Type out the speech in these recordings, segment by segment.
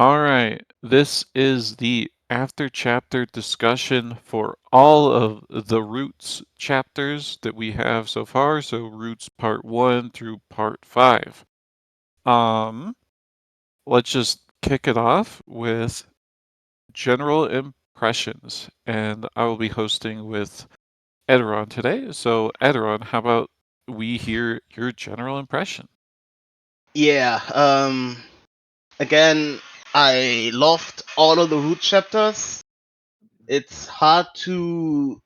All right, this is the after chapter discussion for all of the Roots chapters that we have so far. So Roots part 1 through part 5. Um, let's just kick it off with general impressions, and I will be hosting with Ederon today. So Ederon, how about we hear your general impression? Yeah, again, I loved all of the root chapters. It's hard to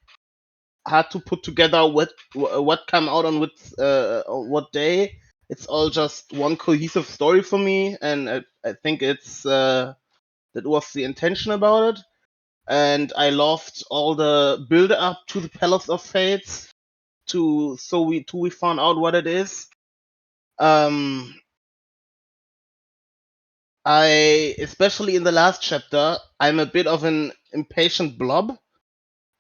put together what come out on what day. It's all just one cohesive story for me, and I think that was the intention about it. And I loved all the build up to the Palace of Fates till we found out what it is. Um, I, especially in the last chapter, I'm a bit of an impatient blob,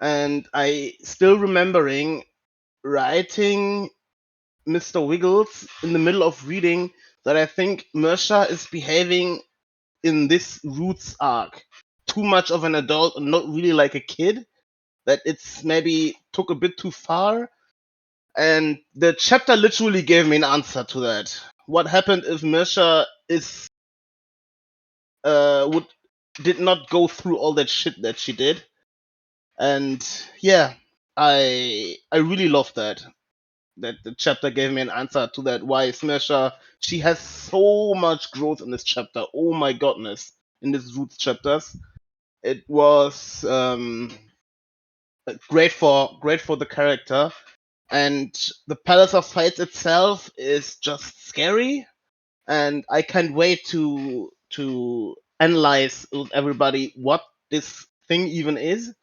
and I still remembering writing Mr. Wiggles in the middle of reading that I think Mersha is behaving in this Roots arc too much of an adult and not really like a kid. That it's maybe took a bit too far, and the chapter literally gave me an answer to that. What happened if Mersha is would did not go through all that shit that she did? And yeah, I really love that the chapter gave me an answer to that. Why Smasher, she has so much growth in this chapter. Oh my godness, in this Roots chapters, it was great for the character. And the Palace of Fights itself is just scary, and I can't wait to analyze with everybody what this thing even is.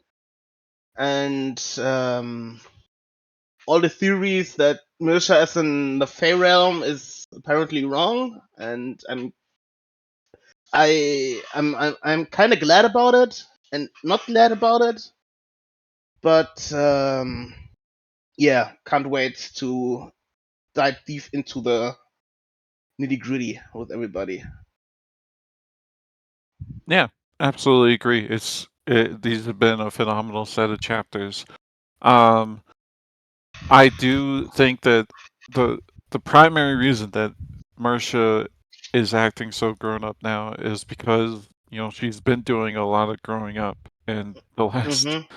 And all the theories that Mirsha is in the Fey realm is apparently wrong, and I'm kind of glad about it and not glad about it, but yeah, can't wait to dive deep into the nitty gritty with everybody. Yeah, absolutely agree. These have been a phenomenal set of chapters. Um, I do think that the the primary reason that Marcia is acting so grown up now is because, she's been doing a lot of growing up in the last Mhm.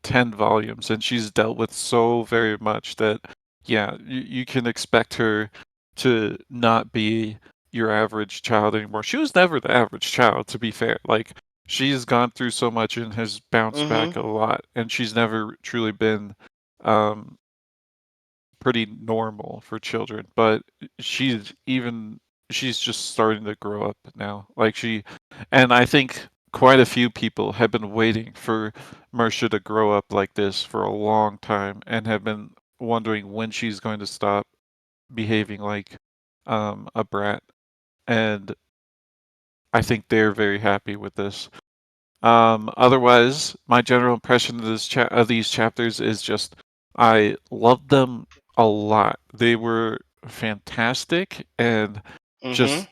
10 volumes, and she's dealt with so very much that, yeah, you can expect her to not be your average child anymore. She was never the average child, to be fair. Like, she's gone through so much and has bounced back Mhm. a lot, and she's never truly been um, pretty normal for children. But she's even she's just starting to grow up now. And I think quite a few people have been waiting for Marcia to grow up like this for a long time and have been wondering when she's going to stop behaving like a brat. And I think they're very happy with this. Otherwise, my general impression of these chapters is just I loved them a lot. They were fantastic and Mhm. just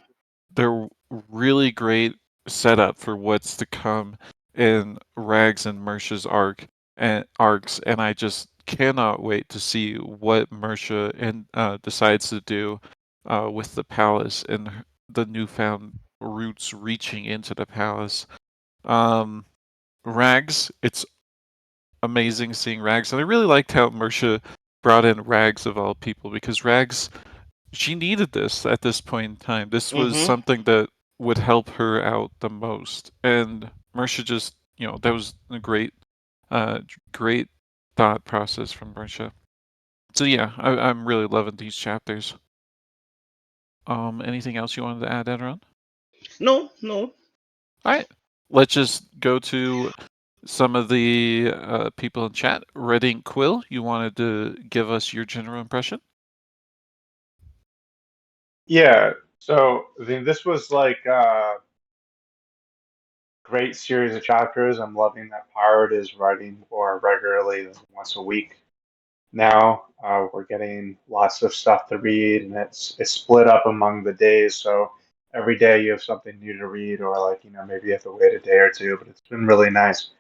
they're really great setup for what's to come in Rags and Mersha's arcs, and I just cannot wait to see what Mersha decides to do with the palace and the newfound roots reaching into the palace. Um, Rags, it's amazing seeing Rags, and I really liked how Mersha brought in Rags of all people because Rags, she needed this at this point in time. This was Mhm. something that would help her out the most, and Mersha just, that was a great thought process from Mersha. So yeah, I'm really loving these chapters. Anything else you wanted to add, Edron? No, no. All right, let's just go to some of the people in chat. Red Ink Quill, you wanted to give us your general impression? Yeah, so I think this was like a great series of chapters. I'm loving that Pirate is writing more regularly than once a week now. We're getting lots of stuff to read, and it's split up among the days. So every day you have something new to read, or like, maybe you have to wait a day or two, but it's been really nice.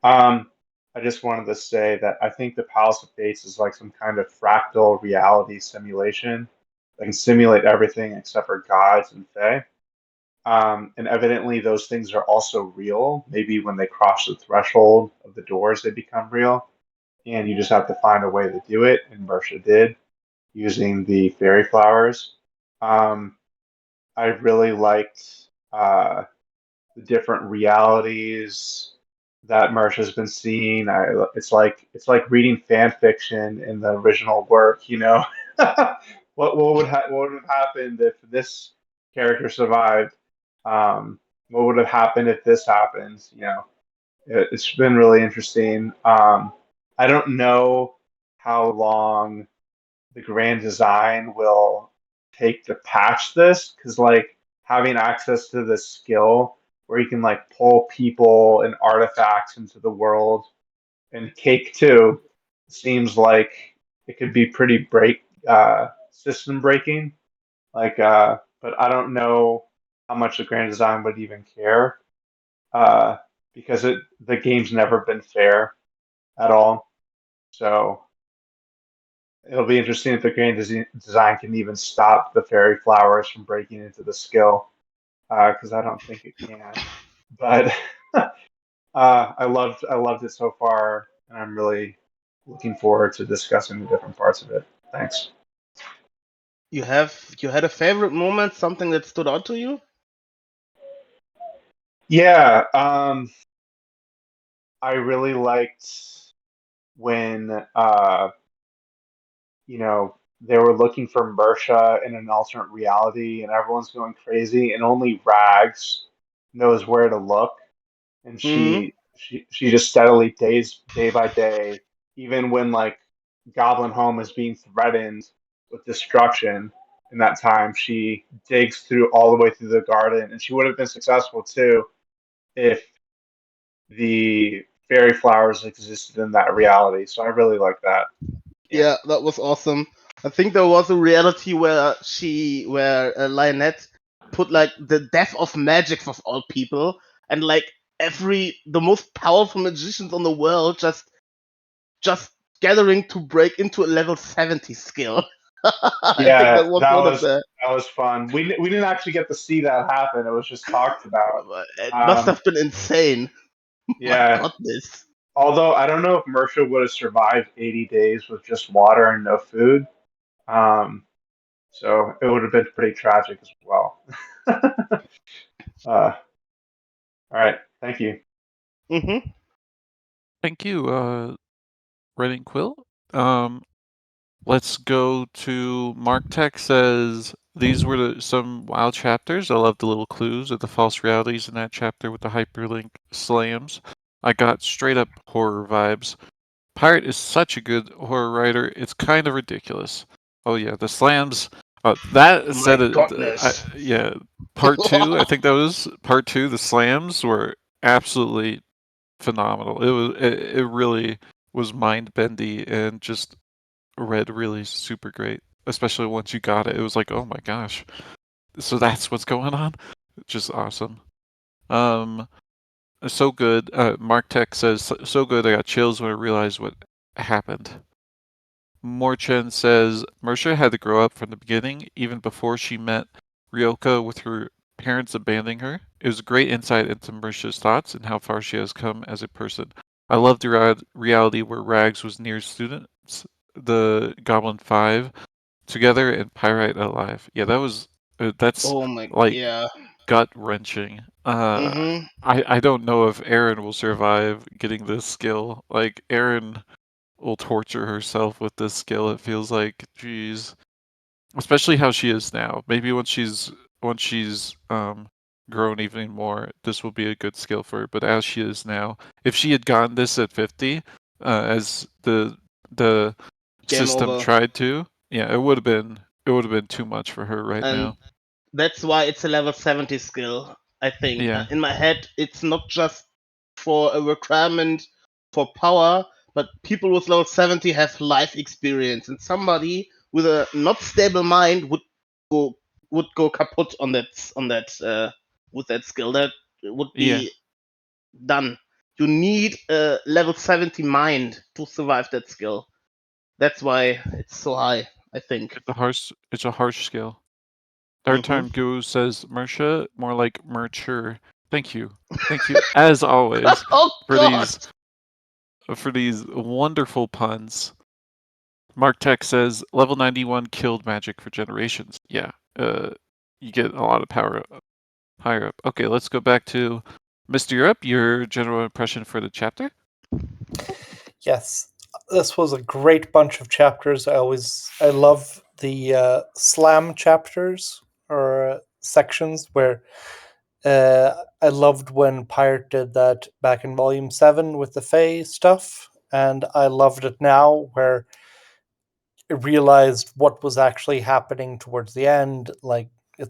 I just wanted to say that I think the Palace of Fates is like some kind of fractal reality simulation that can simulate everything except for gods and fae. And evidently, those things are also real. Maybe when they cross the threshold of the doors, they become real. And you just have to find a way to do it. And Mersha did using the fairy flowers. I really liked the different realities that Mersha's been seeing. It's like reading fan fiction in the original work. What would have happened if this character survived? What would have happened if this happens? It's been really interesting. I don't know how long the grand design will take to patch this, because like having access to this skill where you can like pull people and artifacts into the world, and cake too, seems like it could be pretty system breaking. But I don't know how much the grand design would even care, uh, because the game's never been fair at all. So it'll be interesting if the grand design can even stop the fairy flowers from breaking into the skill, because I don't think it can. But I loved it so far, and I'm really looking forward to discussing the different parts of it. Thanks. You had a favorite moment, something that stood out to you? Yeah, I really liked when they were looking for Mersha in an alternate reality, and everyone's going crazy, and only Rags knows where to look, and Hmm. she just steadily, day by day, even when like Goblin Home is being threatened with destruction. In that time, she digs through all the way through the garden, and she would have been successful too if the fairy flowers existed in that reality. So I really like that. Yeah. Yeah, that was awesome. I think there was a reality where Lionette put like the death of magic of all people, and like the most powerful magicians on the world just gathering to break into a level 70 skill. I think Yeah, that was one of the. that was fun. We didn't actually get to see that happen. It was just talked about. It must Um, have been insane. My yeah. goodness. Although I don't know if Mersha would have survived 80 days with just water and no food. Um, so it would have been pretty tragic as well. All right. Thank you. Hmm. Thank you, Red and Quill. Um, let's go to Mark Tech says these were some wild chapters. I love the little clues of the false realities in that chapter with the hyperlink slams. I got straight up horror vibes. Pirate is such a good horror writer. It's kind of ridiculous. Oh yeah, the slams. That My said, goodness. yeah, part two. I think that was part two. The slams were absolutely phenomenal. It really was mind bendy and just read really super great. Especially once you got it, it was like, oh my gosh, so that's what's going on. Just awesome. Um, so good. Mark Tech says so good. I got chills when I realized what happened. Moerchen says Mersha had to grow up from the beginning, even before she met Ryoka with her parents abandoning her. It was a great insight into Mersha's thoughts and how far she has come as a person. I love the reality where Rags was near students, the Goblin 5, together, and Pyrite alive. Yeah, that's Oh my, like yeah. gut wrenching. Hmm. I don't know if Erin will survive getting this skill. Like Erin will torture herself with this skill. It feels like, geez, especially how she is now. Maybe once she's grown even more, this will be a good skill for her. But as she is now, if she had gotten this at 50, as the Game system over. tried to, yeah, it would have been too much for her right And now. that's why it's a level 70 skill, I think. Yeah, In my head, it's not just for a requirement for power, but people with level 70 have life experience, and somebody with a not stable mind would go would go kaput on that with that skill. That would Yeah, be done. You need a level 70 mind to survive that skill. That's why it's so high, I think. it's a harsh skill. Third Hmm. time Guru says Mersha, more like Mercher. Thank you. Thank you, as always, Oh for God! these wonderful puns. Mark Tech says level 91 killed magic for generations. Yeah, you get a lot of power higher up. Okay, let's go back to Mr. Europe. Your general impression for the chapter? Yes, this was a great bunch of chapters. I love the slam chapters or sections where I loved when Pirate did that back in Volume 7 with the Fae stuff, and I loved it now where it realized what was actually happening towards the end. Like, I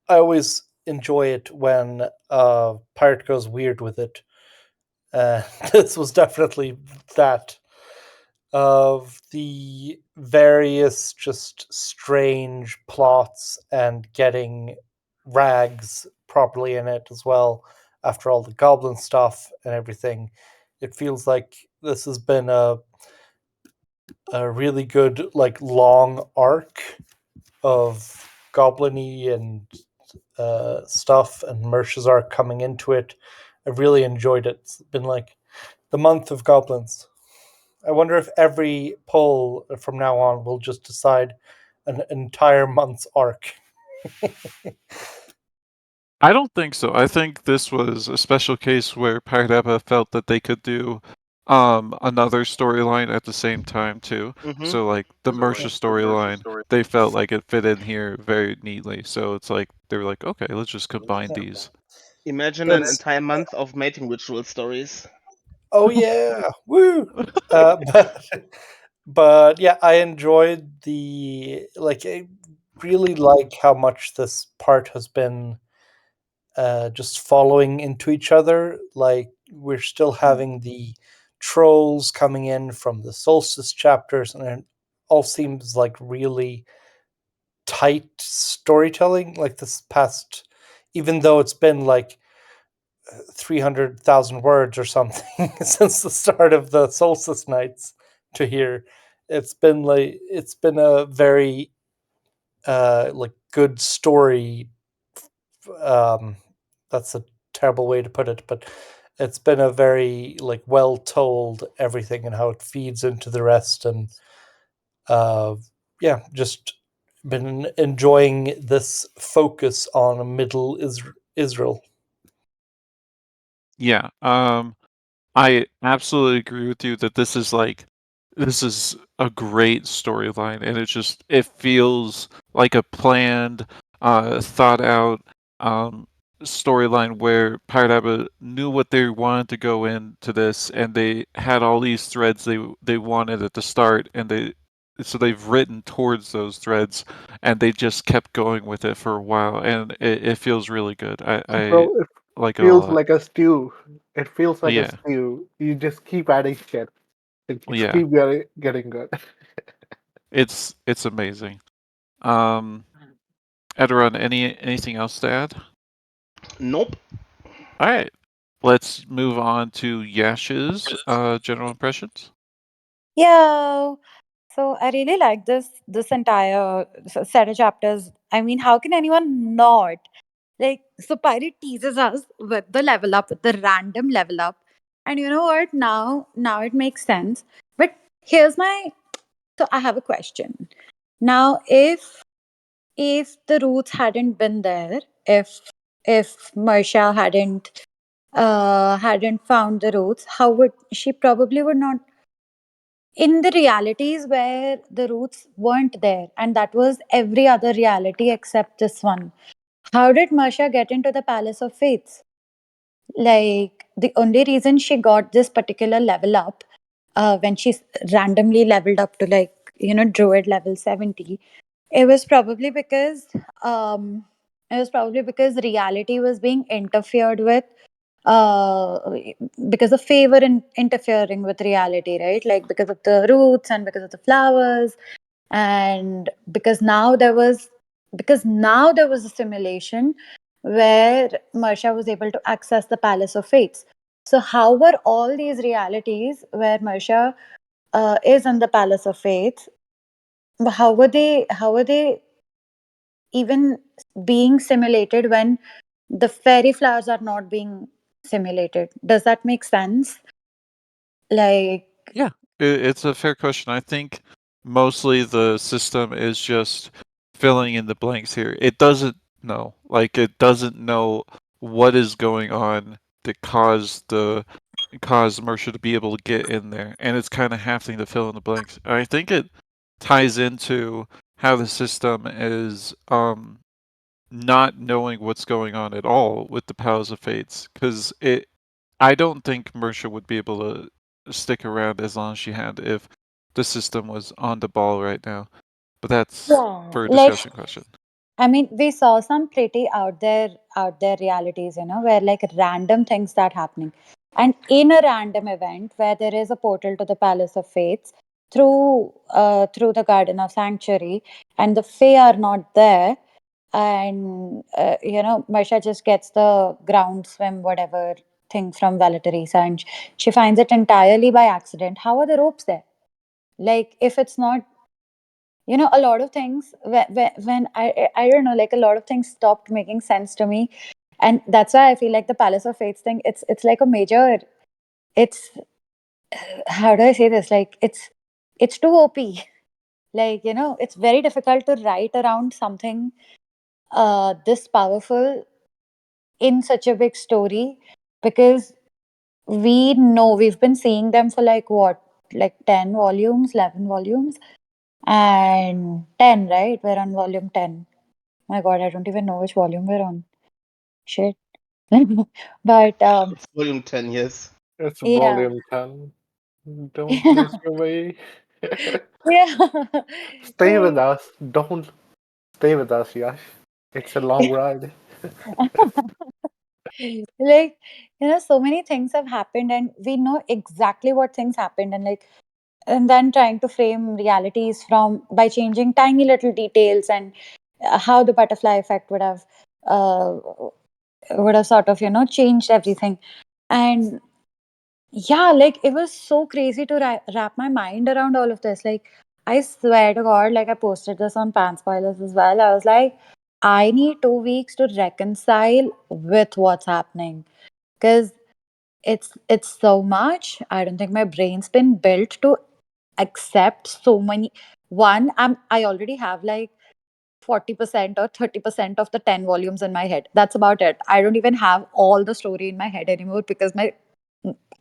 always enjoy it when Pirate goes weird with it. This was definitely that. Of the various just strange plots and getting Rags properly in it as well after all the goblin stuff and everything. It feels like this has been a really good like long arc of goblin-y and stuff, and Mersh's arc coming into it. I really enjoyed it. It's been like the month of goblins. I wonder if every poll from now on will just decide an entire month's arc. I don't think so. I think this was a special case where Pirate felt that they could do another storyline at the same time too. Hmm. So like the Mersha storyline, they felt like it fit in here very neatly. So it's like they were like, okay, let's just combine Yeah. these. Imagine an That's entire month of mating ritual stories. oh yeah, woo! But yeah, I enjoyed the like. I really like how much this part has been just following into each other. Like we're still having the trolls coming in from the solstice chapters, and it all seems like really tight storytelling. Like this past, even though it's been like 300,000 words or something since the start of the solstice nights to here, it's been a very like good story. Um, that's a terrible way to put it, but it's been a very like well told everything and how it feeds into the rest, and yeah, just been enjoying this focus on Middle Israel. Yeah. I absolutely agree with you that this is a great storyline, and it feels like a planned, thought out storyline where Pirate Abbott knew what they wanted to go into this, and they had all these threads they wanted at the start, and they've written towards those threads, and they just kept going with it for a while, and it feels really good. I Bro, it like it a feels lot. like a stew. It feels like a Yeah. stew. You just keep adding shit. It's Yeah. keep getting good. It's amazing. Um, Edoron, anything else to add? Nope. All right, let's move on to Yash's general impressions. Yeah. So I really like this entire set of chapters. I mean, how can anyone not? Like, so Pirate teases us with the level up, with the random level up. And you know what? Now it makes sense. But here's my so I have a question. Now, if the roots hadn't been there, if Marsha hadn't found the roots, how would she probably would not in the realities where the roots weren't there, and that was every other reality except this one. How did Marsha get into the Palace of Fates? Like, the only reason she got this particular level up, when she randomly leveled up to, like, druid level 70, it was probably because um reality was being interfered with, uh because of favor and interfering with reality, right? Like, because of the roots and because of the flowers, and because now there was because now there was a simulation where Marsha was able to access the Palace of Fates. So how were all these realities where Marsha is in the Palace of Fates? How were they? How were they even being simulated when the fairy flowers are not being simulated? Does that make sense? Like, Yeah, it's a fair question. I think mostly the system is just filling in the blanks here. It doesn't know. Like, it doesn't know what is going on that caused Mersha to be able to get in there, and it's kind of having to fill in the blanks. And I think it ties into how the system is not knowing what's going on at all with the Powers of Fates, because I don't think Mersha would be able to stick around as long as she had if the system was on the ball right now. But that's yeah, for a like, discussion question. I mean, we saw some pretty out there realities, where like random things start happening. And in a random event where there is a portal to the Palace of Fates through the Garden of Sanctuary, and the Fae are not there, and Marsha just gets the ground swim whatever thing from Valaterisa, and she finds it entirely by accident. How are the ropes there? Like, if it's not, a lot of things when I don't know, like, a lot of things stopped making sense to me, and that's why I feel like the Palace of Fates thing, it's like a major, it's how do I say this, like, it's too OP. Like, it's very difficult to write around something this powerful in such a big story, because we know we've been seeing them for like what, like 10 volumes, 11 volumes, and 10, right? We're on volume 10. My god, I don't even know which volume we're on. Shit. But It's volume 10, yes. It's yeah. volume 10. Don't miss your way. Yeah. Stay with Like, us. Don't stay with us, Yash. It's a long ride. like, so many things have happened, and we know exactly what things happened, and then trying to frame realities from by changing tiny little details, and how the butterfly effect uh, would have sort of changed everything. And yeah, like, it was so crazy to wrap my mind around all of this. Like, I swear to god, like, I posted this on Pan Spoilers as well. I was like, I need 2 weeks to reconcile with what's happening, because it's so much. I don't think my brain's been built to accept so many. I already have like 40% or 30% of the 10 volumes in my head. That's about it. I don't even have all the story in my head anymore, because my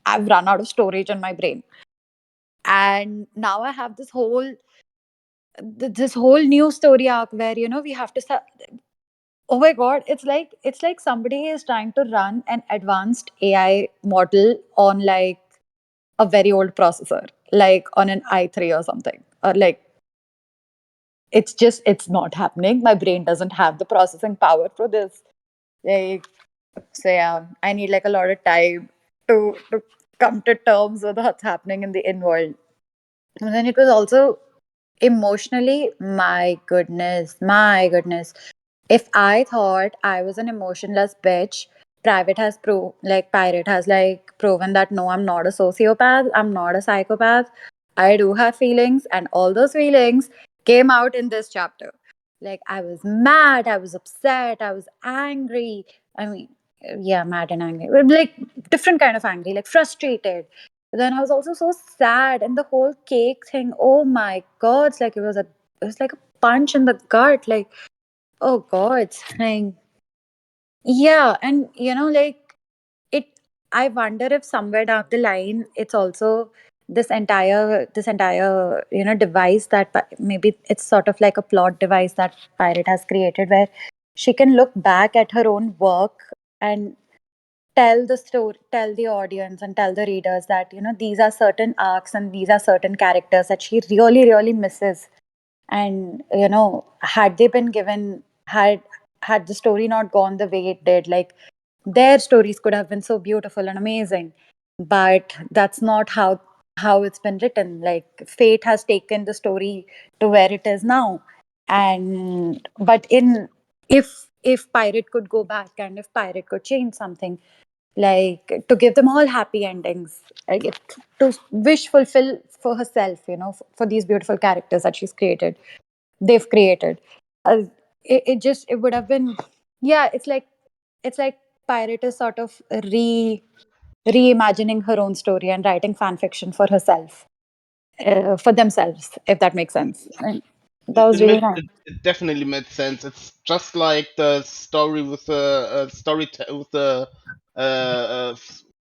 I've run out of storage in my brain. And now I have this whole new story arc where we have to start. Oh my god, it's like somebody is trying to run an advanced AI model on like a very old processor, like on an i3 or something, or like, it's not happening. My brain doesn't have the processing power for this. Like, so yeah, I need like a lot of time to come to terms with what's happening in the in world. And then it was also emotionally, my goodness. If I thought I was an emotionless bitch, Pirate has like proven that no, I'm not a sociopath, I'm not a psychopath. I do have feelings, and all those feelings came out in this chapter. Like, I was mad, I was upset, I was angry. I mean, yeah, mad and angry. But, like, different kind of angry, like frustrated. But then I was also so sad, and the whole cake thing, oh my god, it's like it was like a punch in the gut. Like, oh god, like, yeah. And like, it I wonder if somewhere down the line it's also this entire device that maybe it's sort of like a plot device that Pirate has created, where she can look back at her own work and tell the story, tell the audience, and tell the readers that these are certain arcs and these are certain characters that she really really misses. And had they been given had the story not gone the way it did, like, their stories could have been so beautiful and amazing. But that's not how it's been written. Like, fate has taken the story to where it is now. And but in if pirate could go back and if pirate could change something, like to give them all happy endings, like to wish fulfill for herself, for these beautiful characters that they've created. It would have been, yeah, it's like pirate is sort of reimagining her own story and writing fan fiction for herself, for themselves, if that makes sense. And that was really nice. It definitely made sense. It's just like the story with the with the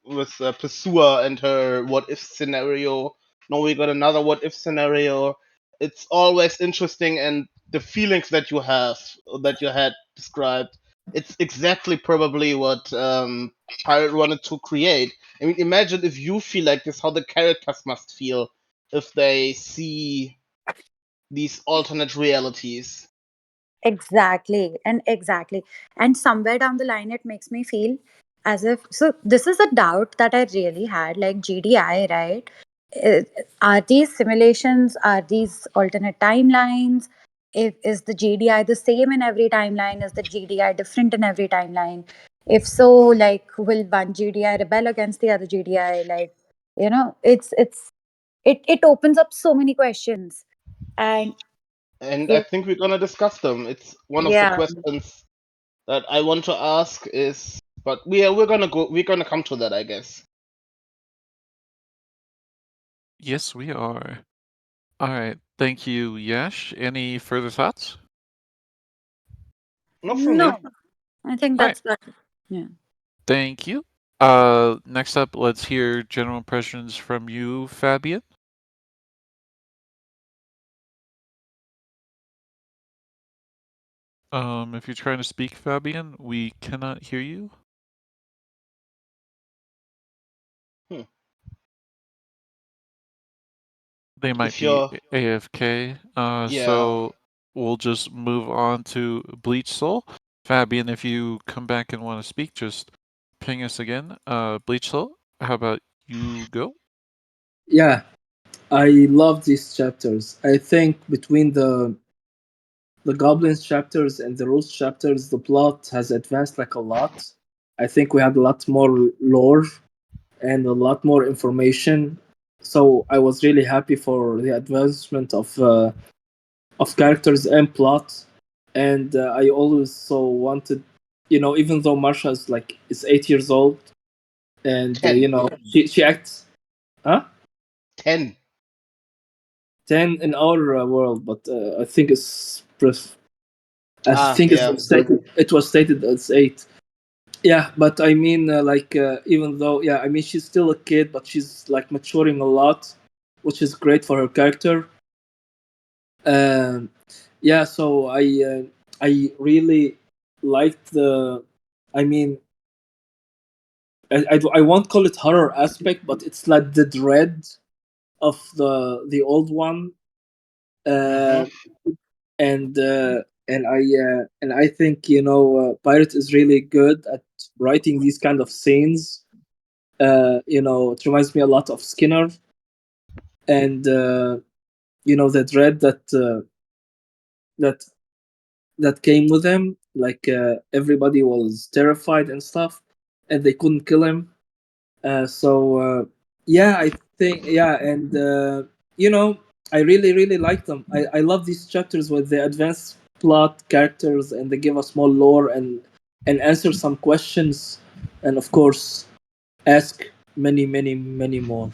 with Pursuer and her what if scenario. Now we got another what if scenario. It's always interesting, and the feelings that you had described, it's exactly probably what Pirate wanted to create. I mean, imagine if you feel like this, how the characters must feel if they see these alternate realities. Exactly. And somewhere down the line it makes me feel as if, so this is a doubt that I really had, like GDI, right? Uh, are these simulations, are these alternate timelines? If is the GDI the same in every timeline, is the GDI different in every timeline? If so, like, will one GDI rebel against the other GDI? Like, it opens up so many questions. And And I it, think we're gonna discuss them. It's one of the yeah. questions that I want to ask is, but we're gonna come to that, I guess. Yes, we are. All right. Thank you, Yash. Any further thoughts? Not from me. No, I think All right. that's that. Yeah. Thank you. Next up, let's hear general impressions from you, Fabian. If you're trying to speak, Fabian, we cannot hear you. Hmm. They might If be you're, AFK. yeah, So we'll just move on to Bleach Soul. Fabian, if you come back and want to speak, just ping us again. Bleach Soul, how about you go? Yeah, I love these chapters. I think between the goblins chapters and the rose chapters, the plot has advanced like a lot. I think we had a lot more lore and a lot more information. So I was really happy for the advancement of characters and plot. And I also wanted, even though Marsha is 8 years old, and 10. she acts, huh? 10. 10 in our world, but I think I Ah, think yeah. it was stated as 8. Yeah, but I mean, even though, yeah, I mean, she's still a kid, but she's like maturing a lot, which is great for her character. Um, yeah, so I really liked the. I mean, I won't call it horror aspect, but it's like the dread of the old one. Hmm. Uh, and I think Pirate is really good at writing these kind of scenes. It reminds me a lot of Skinner, and the dread that that came with him. Like everybody was terrified and stuff, and they couldn't kill him. Yeah, I think, yeah, and I really really like them. I love these chapters with the advanced plot, characters, and they give us more lore and answer some questions, and of course ask many many many more.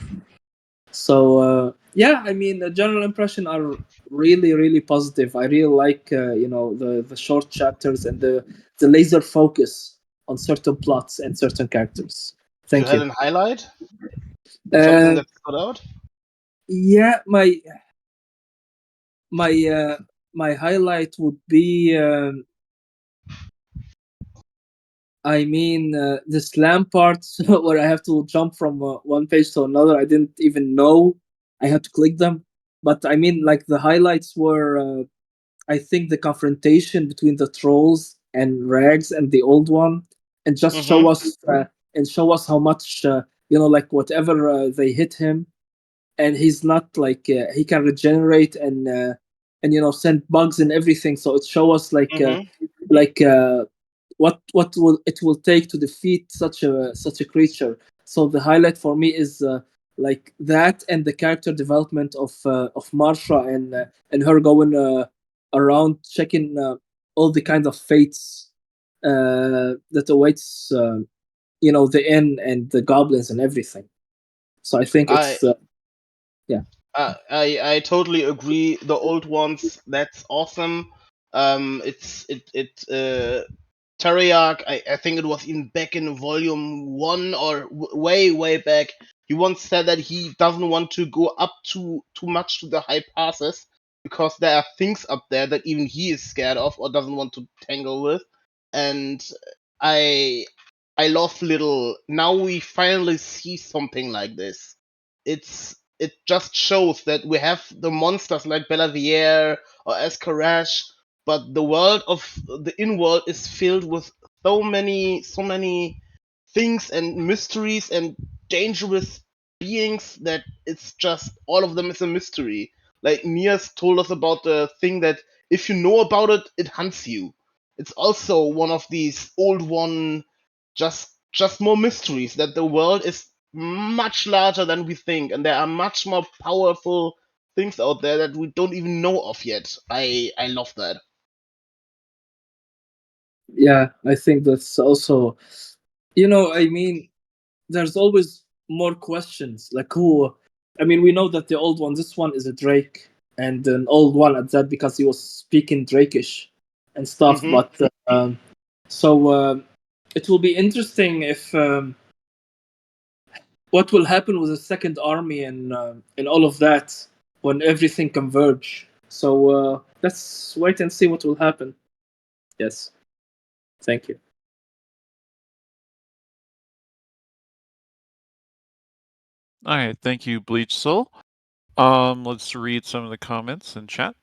So yeah, I mean, the general impression are really really positive. I really like the short chapters and the laser focus on certain plots and certain characters. You Thank had you. an highlight? Something Uh, that stood out? yeah, my uh, my highlight would be, I mean, the slam parts where I have to jump from one page to another. I didn't even know I had to click them. But I mean, like, the highlights were, I think, the confrontation between the trolls and Rags and the old one, and just Hmm. show us how much, like, whatever they hit him, and he's not like, he can regenerate send bugs and everything. So it show us like what it will take to defeat such a creature. So the highlight for me is like that, and the character development of Marsha and her going around checking all the kind of fates that awaits the inn and the goblins and everything. So I think I it's yeah. I totally agree. The old ones, that's awesome. Teriak, I think it was even back in volume 1 or way back. He once said that he doesn't want to go up too much to the high passes because there are things up there that even he is scared of or doesn't want to tangle with. And I I love little. Now we finally see something like this. It just shows that we have the monsters like Belavier or Escarache, but the world of the in-world is filled with so many things and mysteries and dangerous beings that it's just all of them is a mystery. Like Nias told us about the thing that if you know about it, it hunts you. It's also one of these old one, just more mysteries that the world is much larger than we think, and there are much more powerful things out there that we don't even know of yet. I love that. Yeah, I think that's also, I mean, there's always more questions. Like who? I mean, we know that the old one, this one is a Drake, and an old one at that because he was speaking Drakish and stuff. Hmm. But so it will be interesting if what will happen with the second army and all of that when everything converge. So let's wait and see what will happen. Yes, thank you. All right, thank you, Bleach Soul. Let's read some of the comments in chat.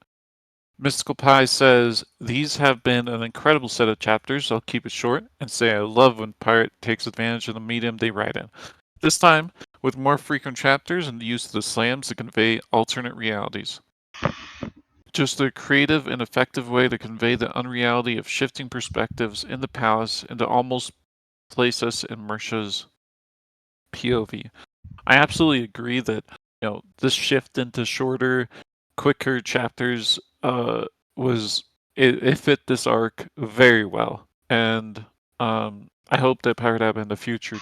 Mystical Pie says, these have been an incredible set of chapters. I'll keep it short and say I love when Pirate takes advantage of the medium they write in. This time, with more frequent chapters and the use of the slams to convey alternate realities. Just a creative and effective way to convey the unreality of shifting perspectives in the palace and to almost place us in Mersha's POV. I absolutely agree that this shift into shorter, quicker chapters was it fit this arc very well, and I hope that Pirate App in the future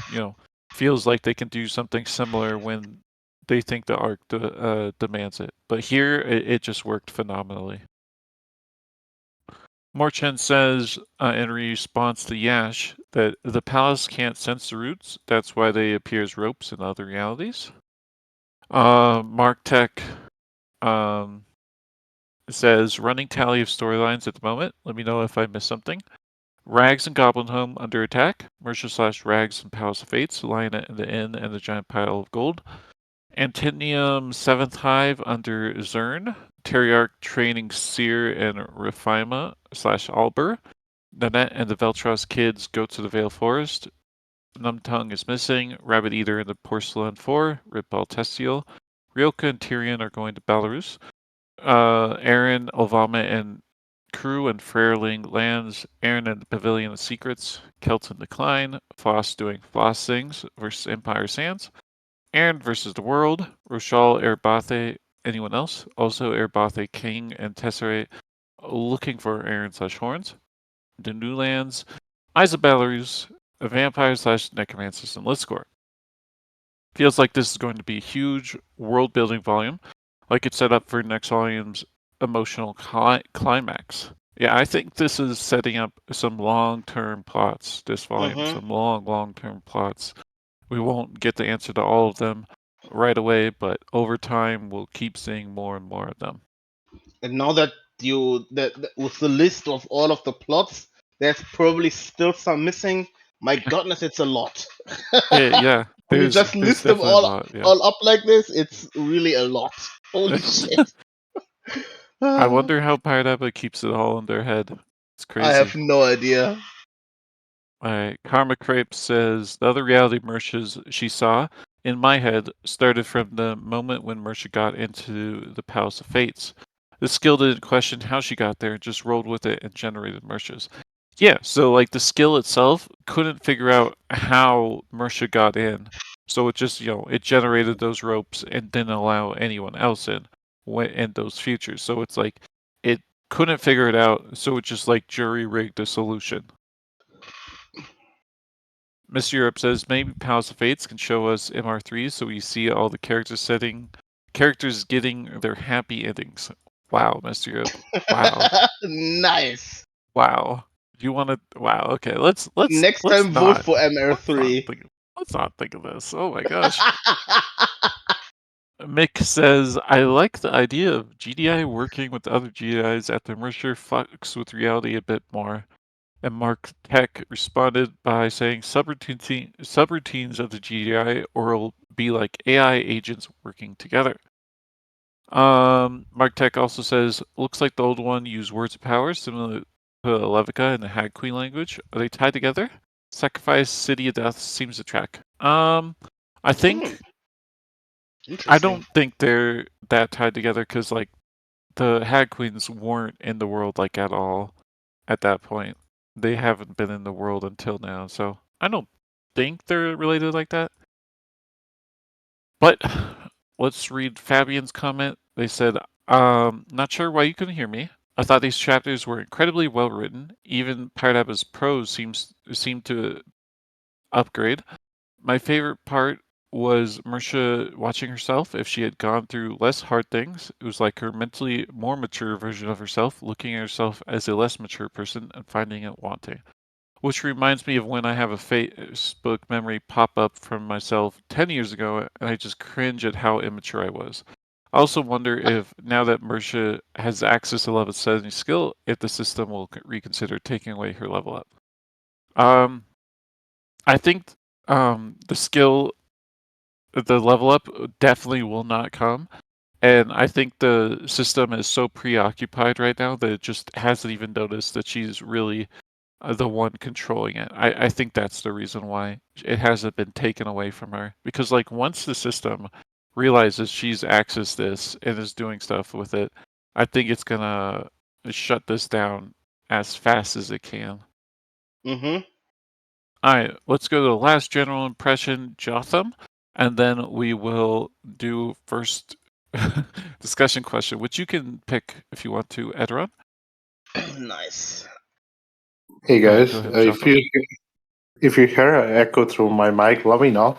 feels like they can do something similar when they think the arc demands it. But here it just worked phenomenally. Moerchen says in response to Yash that the palace can't sense the roots. That's why they appear as ropes in other realities. Mark Tech says running tally of storylines at the moment. Let me know if I missed something. Rags and Goblin Home under attack. Mercer / Rags and Palace of Fates. Lionett in the Inn and the Giant Pile of Gold. Antinium 7th Hive under Zern. Teriarch training Seer and Refima / Albur. Nanette and the Veltros kids go to the Vale Forest. Numtongue is missing. Rabbit Eater in the Porcelain 4. Ripball Testiel. Ryoka and Tyrion are going to Belarus. Aaron, Ovama, and crew and Fairling lands. Aaron and the Pavilion of Secrets. Kelton Decline. Floss doing Floss things versus Empire Sands. Aaron versus the World. Rochelle, Erbathe. Anyone else? Also Erbathe King and Tesserae looking for Aaron / Horns. The New Lands. Eyes of Belarus. A vampire / necromancers and Litscore. Feels like this is going to be a huge world building volume, like it's set up for next volume's emotional climax. Yeah, I think this is setting up some long-term plots, this volume, Hmm. some long-term plots. We won't get the answer to all of them right away, but over time we'll keep seeing more and more of them. And now that with the list of all of the plots, there's probably still some missing. My goodness, it's a lot. Yeah, When you there's just list them definitely a lot, yeah. all up like this, it's really a lot. Holy shit. I I wonder how Pirate Epic keeps it all in their head. It's have crazy. no idea. Alright, Karma Crepe says, the other reality Mersha's she saw, in my head, started from the moment when Mersha got into the Palace of Fates. The skill didn't question how she got there, just rolled with it and generated Mersha's. Yeah, so like the skill itself couldn't figure out how Mersha got in. So it just, it generated those ropes and didn't allow anyone else in those futures. So it's like it couldn't figure it out, so it just like jury rigged a solution. Mr. Europe says maybe Palace of Fates can show us MR3s so we see all the characters getting their happy endings. Wow, Mr. Europe. Wow. Nice. Wow. You want to? Wow. Okay. Let's Next let's time, vote not for MR3. let's not think of this. Oh my gosh. Mick says, I like the idea of GDI working with other GDIs at the Mercer fucks with reality a bit more. And Mark Tech responded by saying subroutines of the GDI or will be like AI agents working together. Mark Tech also says, looks like the old one used words of power similar to Levica in the Hag Queen language. Are they tied together? Sacrifice, City of Death seems to track. I think I don't think they're that tied together because like the Hag Queens weren't in the world like at all at that point. They haven't been in the world until now, so I don't think they're related like that. But let's read Fabian's comment. They said, not sure why you couldn't hear me. I thought these chapters were incredibly well written. Even Paradaba's prose seemed to upgrade. My favorite part was Mersha watching herself. If she had gone through less hard things, it was like her mentally more mature version of herself, looking at herself as a less mature person and finding it wanting. Which reminds me of when I have a Facebook memory pop up from myself 10 years ago and I just cringe at how immature I was. I also wonder if now that Mersha has access to level 70 skill, if the system will reconsider taking away her level up. I think the skill, the level up definitely will not come. And I think the system is so preoccupied right now that it just hasn't even noticed that she's really the one controlling it. I think that's the reason why it hasn't been taken away from her. Because like once the system realizes she's accessed this and is doing stuff with it, I think it's gonna shut this down as fast as it can. Mm-hmm. Alright, let's go to the last general impression, Jotham, and then we will do first discussion question, which you can pick if you want to, Edron. Nice. Hey guys, Go ahead, if you hear an echo through my mic, let me know.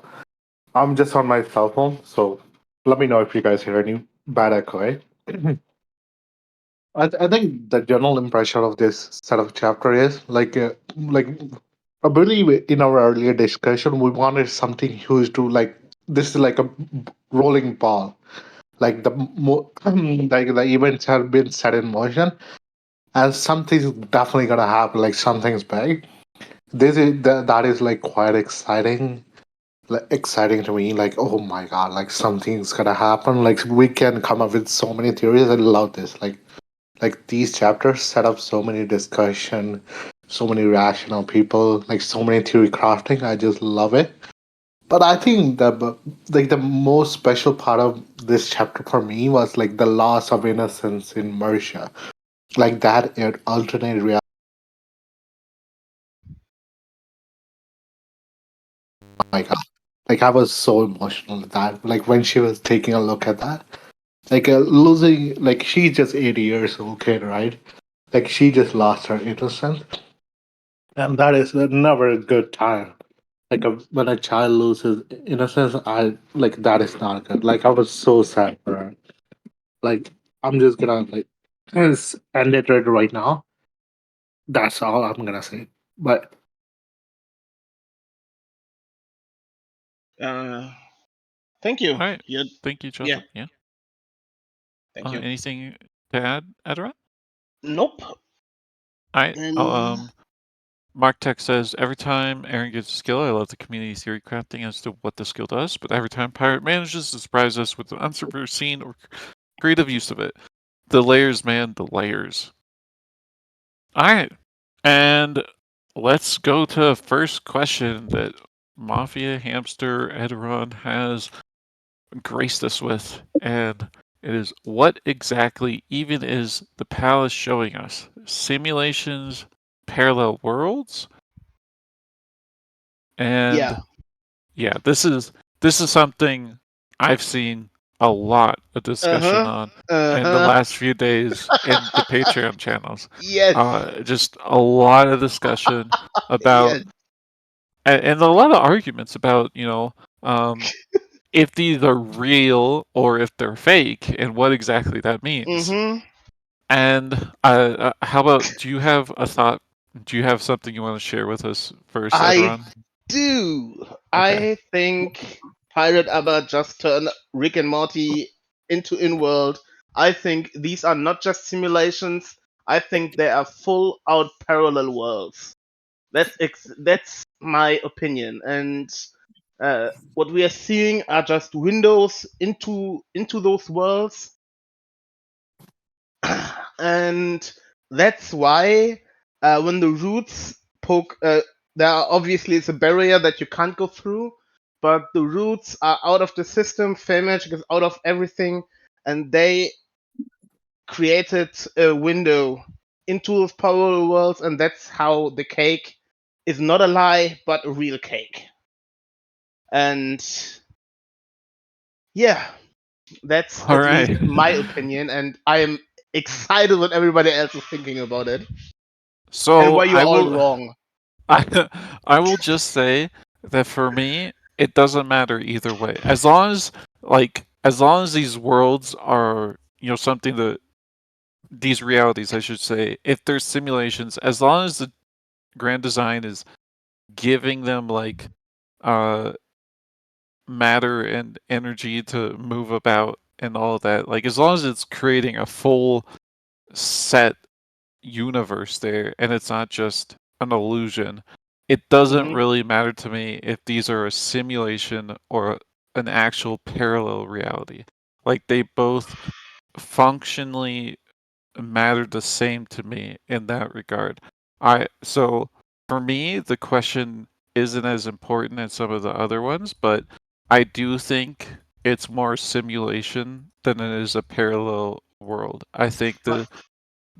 I'm just on my cell phone, so let me know if you guys hear any bad echo. I think the general impression of this set of chapter is like I believe in our earlier discussion we wanted something huge to like this is like a rolling ball, like like the events have been set in motion and something's definitely gonna happen, like something's big. That is like quite exciting, like exciting to me. Like, oh my god, like something's gonna happen. Like we can come up with so many theories. I love this. Like these chapters set up so many discussion, so many rational people, like so many theory crafting. I just love it. But I think like the most special part of this chapter for me was like the loss of innocence in Mercia, like that alternate reality. My god, like I was so emotional at that. Like when she was taking a look at that, like losing, like she's just 80 years old kid, right? Like she just lost her innocence, and that is never a good time. Like when a child loses innocence, I like that is not good. Like I was so sad for her. Like I'm just gonna like just end it right now. That's all I'm gonna say. But Thank you. Alright, thank you, Jotham. Yeah. Thank you. Anything to add, Edron? Nope. Alright, And Mark Tech says, every time Aaron gets a skill, I love the community theory crafting as to what the skill does, but every time Pirate manages to surprise us with an unforeseen or creative use of it. The layers, man, the layers. Alright, and let's go to the first question that Mafia Hamster Edron has graced us with, and It is, what exactly even is the palace showing us? Simulations, parallel worlds? And yeah, this is something I've seen a lot of discussion on in the last few days in the Patreon channels. Yes. Just a lot of discussion about Yes. and a lot of arguments about, if these are real or if they're fake and what exactly that means. Mm-hmm. And how about, do you have a thought? Do you have something you want to share with us first, I Edron? do. Okay. I think Pirate Abba just turned Rick and Morty into in-world. I think these are not just simulations. I think they are full out parallel worlds. That's my opinion. And what we are seeing are just windows into those worlds. And that's why when the roots poke, there are obviously it's a barrier that you can't go through, but the roots are out of the system. Fey magic is out of everything, and they created a window into those parallel worlds, and that's how the cake is not a lie but a real cake. And yeah, that's All at least right. my opinion, and I am excited what everybody else is thinking about it and So why you're all wrong. I will just say that for me, it doesn't matter either way. As long as these worlds are, something that these realities, I should say, if there's simulations, as long as the grand design is giving them like uh matter and energy to move about and all of that, like as long as it's creating a full set universe there and it's not just an illusion, it doesn't Hmm. really matter to me if these are a simulation or an actual parallel reality. Like they both functionally matter the same to me in that regard. So for me, the question isn't as important as some of the other ones, but I do think it's more simulation than it is a parallel world. I think But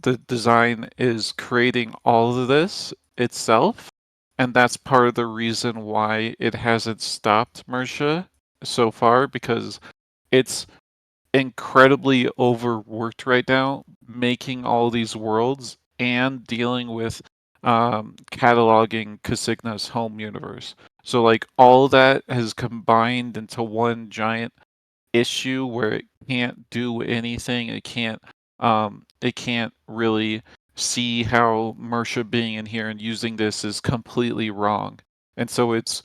the design is creating all of this itself, and that's part of the reason why it hasn't stopped Mersha so far, because it's incredibly overworked right now, making all these worlds and dealing with cataloging Casigna's home universe. So like all that has combined into one giant issue where it can't do anything. It can't really see how Mersha being in here and using this is completely wrong. And so it's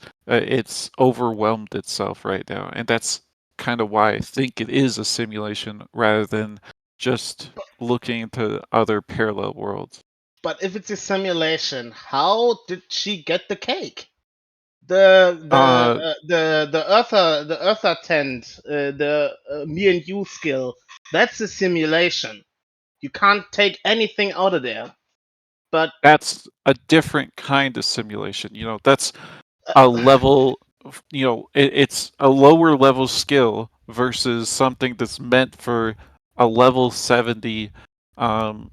overwhelmed itself right now. And that's kind of why I think it is a simulation rather than just looking into other parallel worlds. but if it's a simulation, how did she get the cake? The tent, the me and you skill. That's a simulation. You can't take anything out of there. But That's a different kind of simulation. That's a level, it's a lower level skill versus something that's meant for a level 70 um,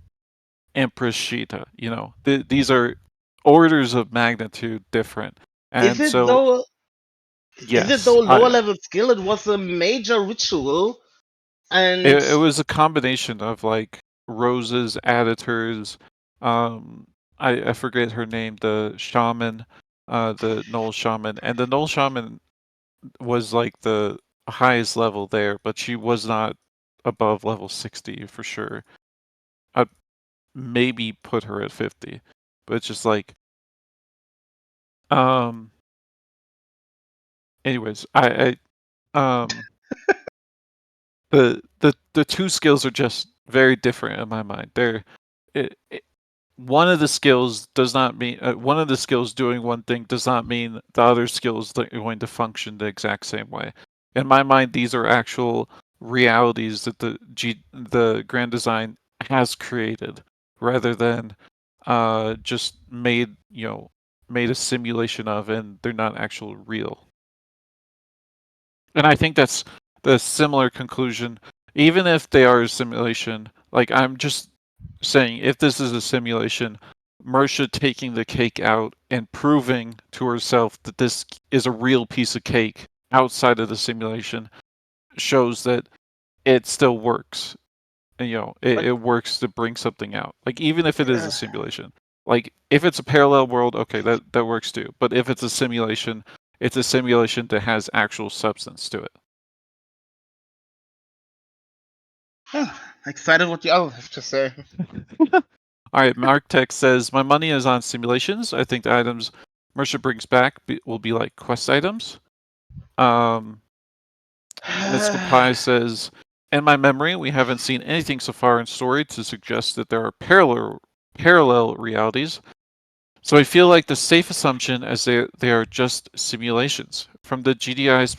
Empress Sheeta. These are orders of magnitude different. is And it so, though? Is it yes, though lower level skill? It was a major ritual, and it was a combination of like Rose's editors. I forget her name, the shaman, the Knoll shaman, and the Knoll shaman was like the highest level there, but she was not above level 60 for sure. I'd maybe put her at 50, but it's just like, um, anyways, the two skills are just very different in my mind. It, it, one of the skills does not mean one of the skills doing one thing does not mean the other skill is going to function the exact same way. In my mind, these are actual realities that the grand design has created, rather than just made a simulation of, and they're not actual real. And I think that's the similar conclusion Even if they are a simulation, like I'm just saying, if this is a simulation, Mersha taking the cake out and proving to herself that this is a real piece of cake outside of the simulation shows that it still works. And, it works to bring something out. Like, even if it is a simulation. Like, if it's a parallel world, okay, that works too. But if it's a simulation that has actual substance to it. Excited what you all have to say. All right, Mark Tex says, my money is on simulations. I think the items Mersha brings back will be like quest items. Mystical Pie says, in my memory, we haven't seen anything so far in story to suggest that there are parallel realities. So I feel like the safe assumption is they are just simulations. From the GDI's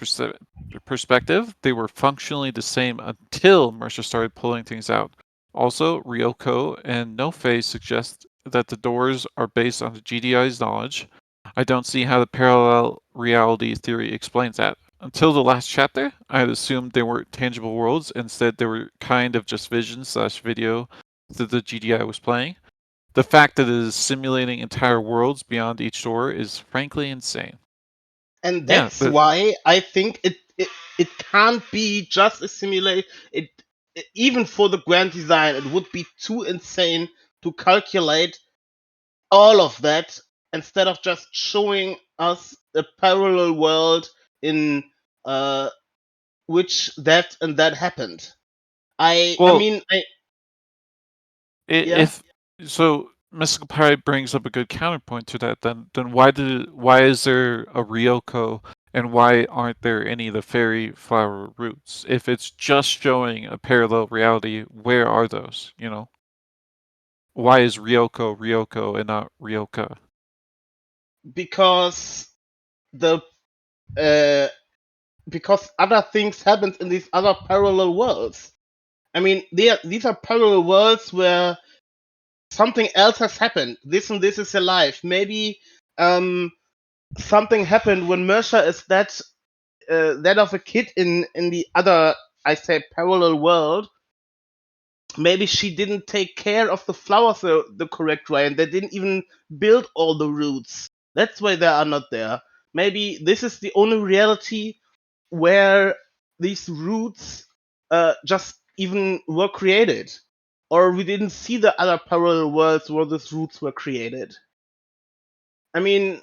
perspective, they were functionally the same until Mersha started pulling things out. Also, Ryoko and No-Face suggest that the doors are based on the GDI's knowledge. I don't see how the parallel reality theory explains that. Until the last chapter, I had assumed they weren't tangible worlds. Instead, they were kind of just vision/video that the GDI was playing. The fact that it is simulating entire worlds beyond each door is frankly insane. And that's why I think it can't be just a simulation. Even for the grand design, it would be too insane to calculate all of that instead of just showing us a parallel world in which that and that happened. If so, Mystical Pie brings up a good counterpoint to that. Then why is there a Ryoko and why aren't there any of the fairy flower roots? If it's just showing a parallel reality, where are those? Why is Ryoko and not Ryoka? Because because other things happened in these other parallel worlds. I mean, these are parallel worlds where something else has happened. This and this is alive. Maybe something happened when Mersha is that of a kid in the other, I say, parallel world. Maybe she didn't take care of the flowers the correct way, and they didn't even build all the roots. That's why they are not there. Maybe this is the only reality where these roots just even were created, or we didn't see the other parallel worlds where these roots were created. I mean,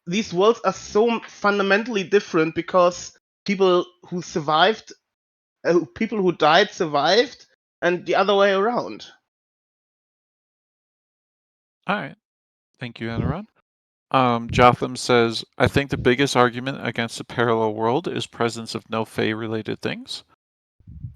these worlds are so fundamentally different because people who died survived, and the other way around. All right. Thank you, Anaron. Jotham says, I think the biggest argument against the parallel world is presence of no Fae related things.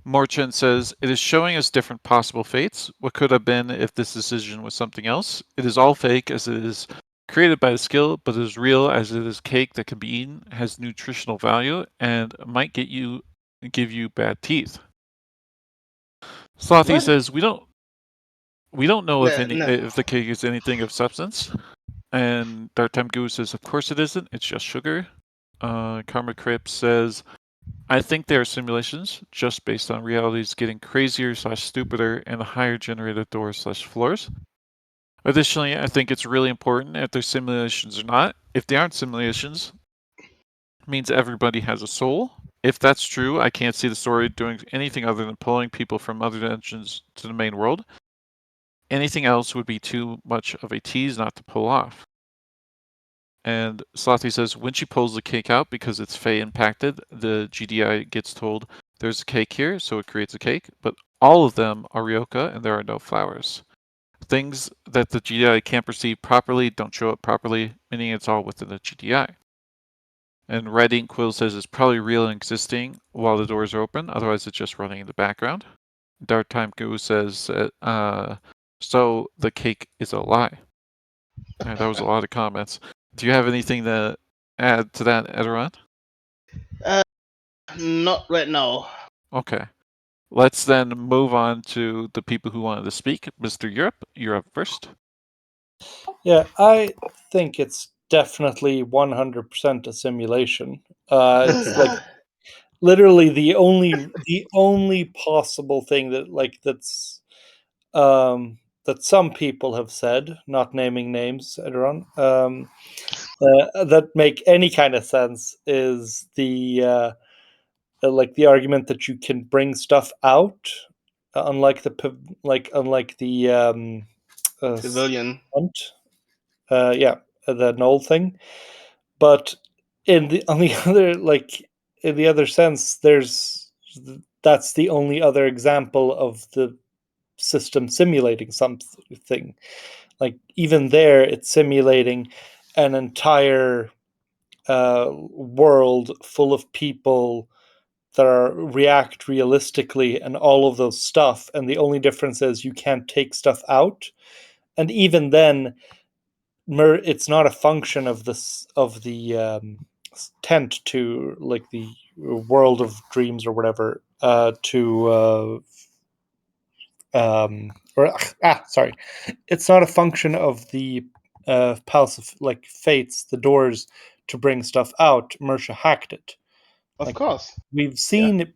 Moerchen says, it is showing us different possible fates. What could have been if this decision was something else? It is all fake as it is created by the skill, but as real as it is cake that can be eaten, has nutritional value, and might give you bad teeth. Slothy says, we don't know if the cake is anything of substance. And Dark Time Goose says, of course it isn't, it's just sugar. Karma Crypt says, I think they are simulations, just based on realities getting crazier/stupider and higher generated doors/floors. Additionally, I think it's really important if they're simulations or not. If they aren't simulations, it means everybody has a soul. If that's true, I can't see the story doing anything other than pulling people from other dimensions to the main world. Anything else would be too much of a tease not to pull off. And Slothy says, when she pulls the cake out because it's Fae impacted, the GDI gets told there's a cake here, so it creates a cake, but all of them are Ryoka and there are no flowers. Things that the GDI can't perceive properly don't show up properly, meaning it's all within the GDI. And Red Ink Quill says it's probably real and existing while the doors are open, otherwise it's just running in the background. Dark Time Goo says, so the cake is a lie. That was a lot of comments. Do you have anything to add to that, Edoran? Not right now. Okay. Let's then move on to the people who wanted to speak. Mr. Europe, you're up first. Yeah, I think it's definitely 100% a simulation. It's like literally the only possible thing that some people have said, not naming names, Edron, that make any kind of sense is the argument that you can bring stuff out, unlike the Civilian. stunt, the null thing. But on the other in the other sense, that's the only other example of the system simulating something. Like even there, it's simulating an entire world full of people that react realistically and all of those stuff. And the only difference is you can't take stuff out. And even then, it's not a function of the tent to like the world of dreams or whatever sorry, it's not a function of the palace of like fates, the doors to bring stuff out. Mersha hacked it. Of Like course. we've seen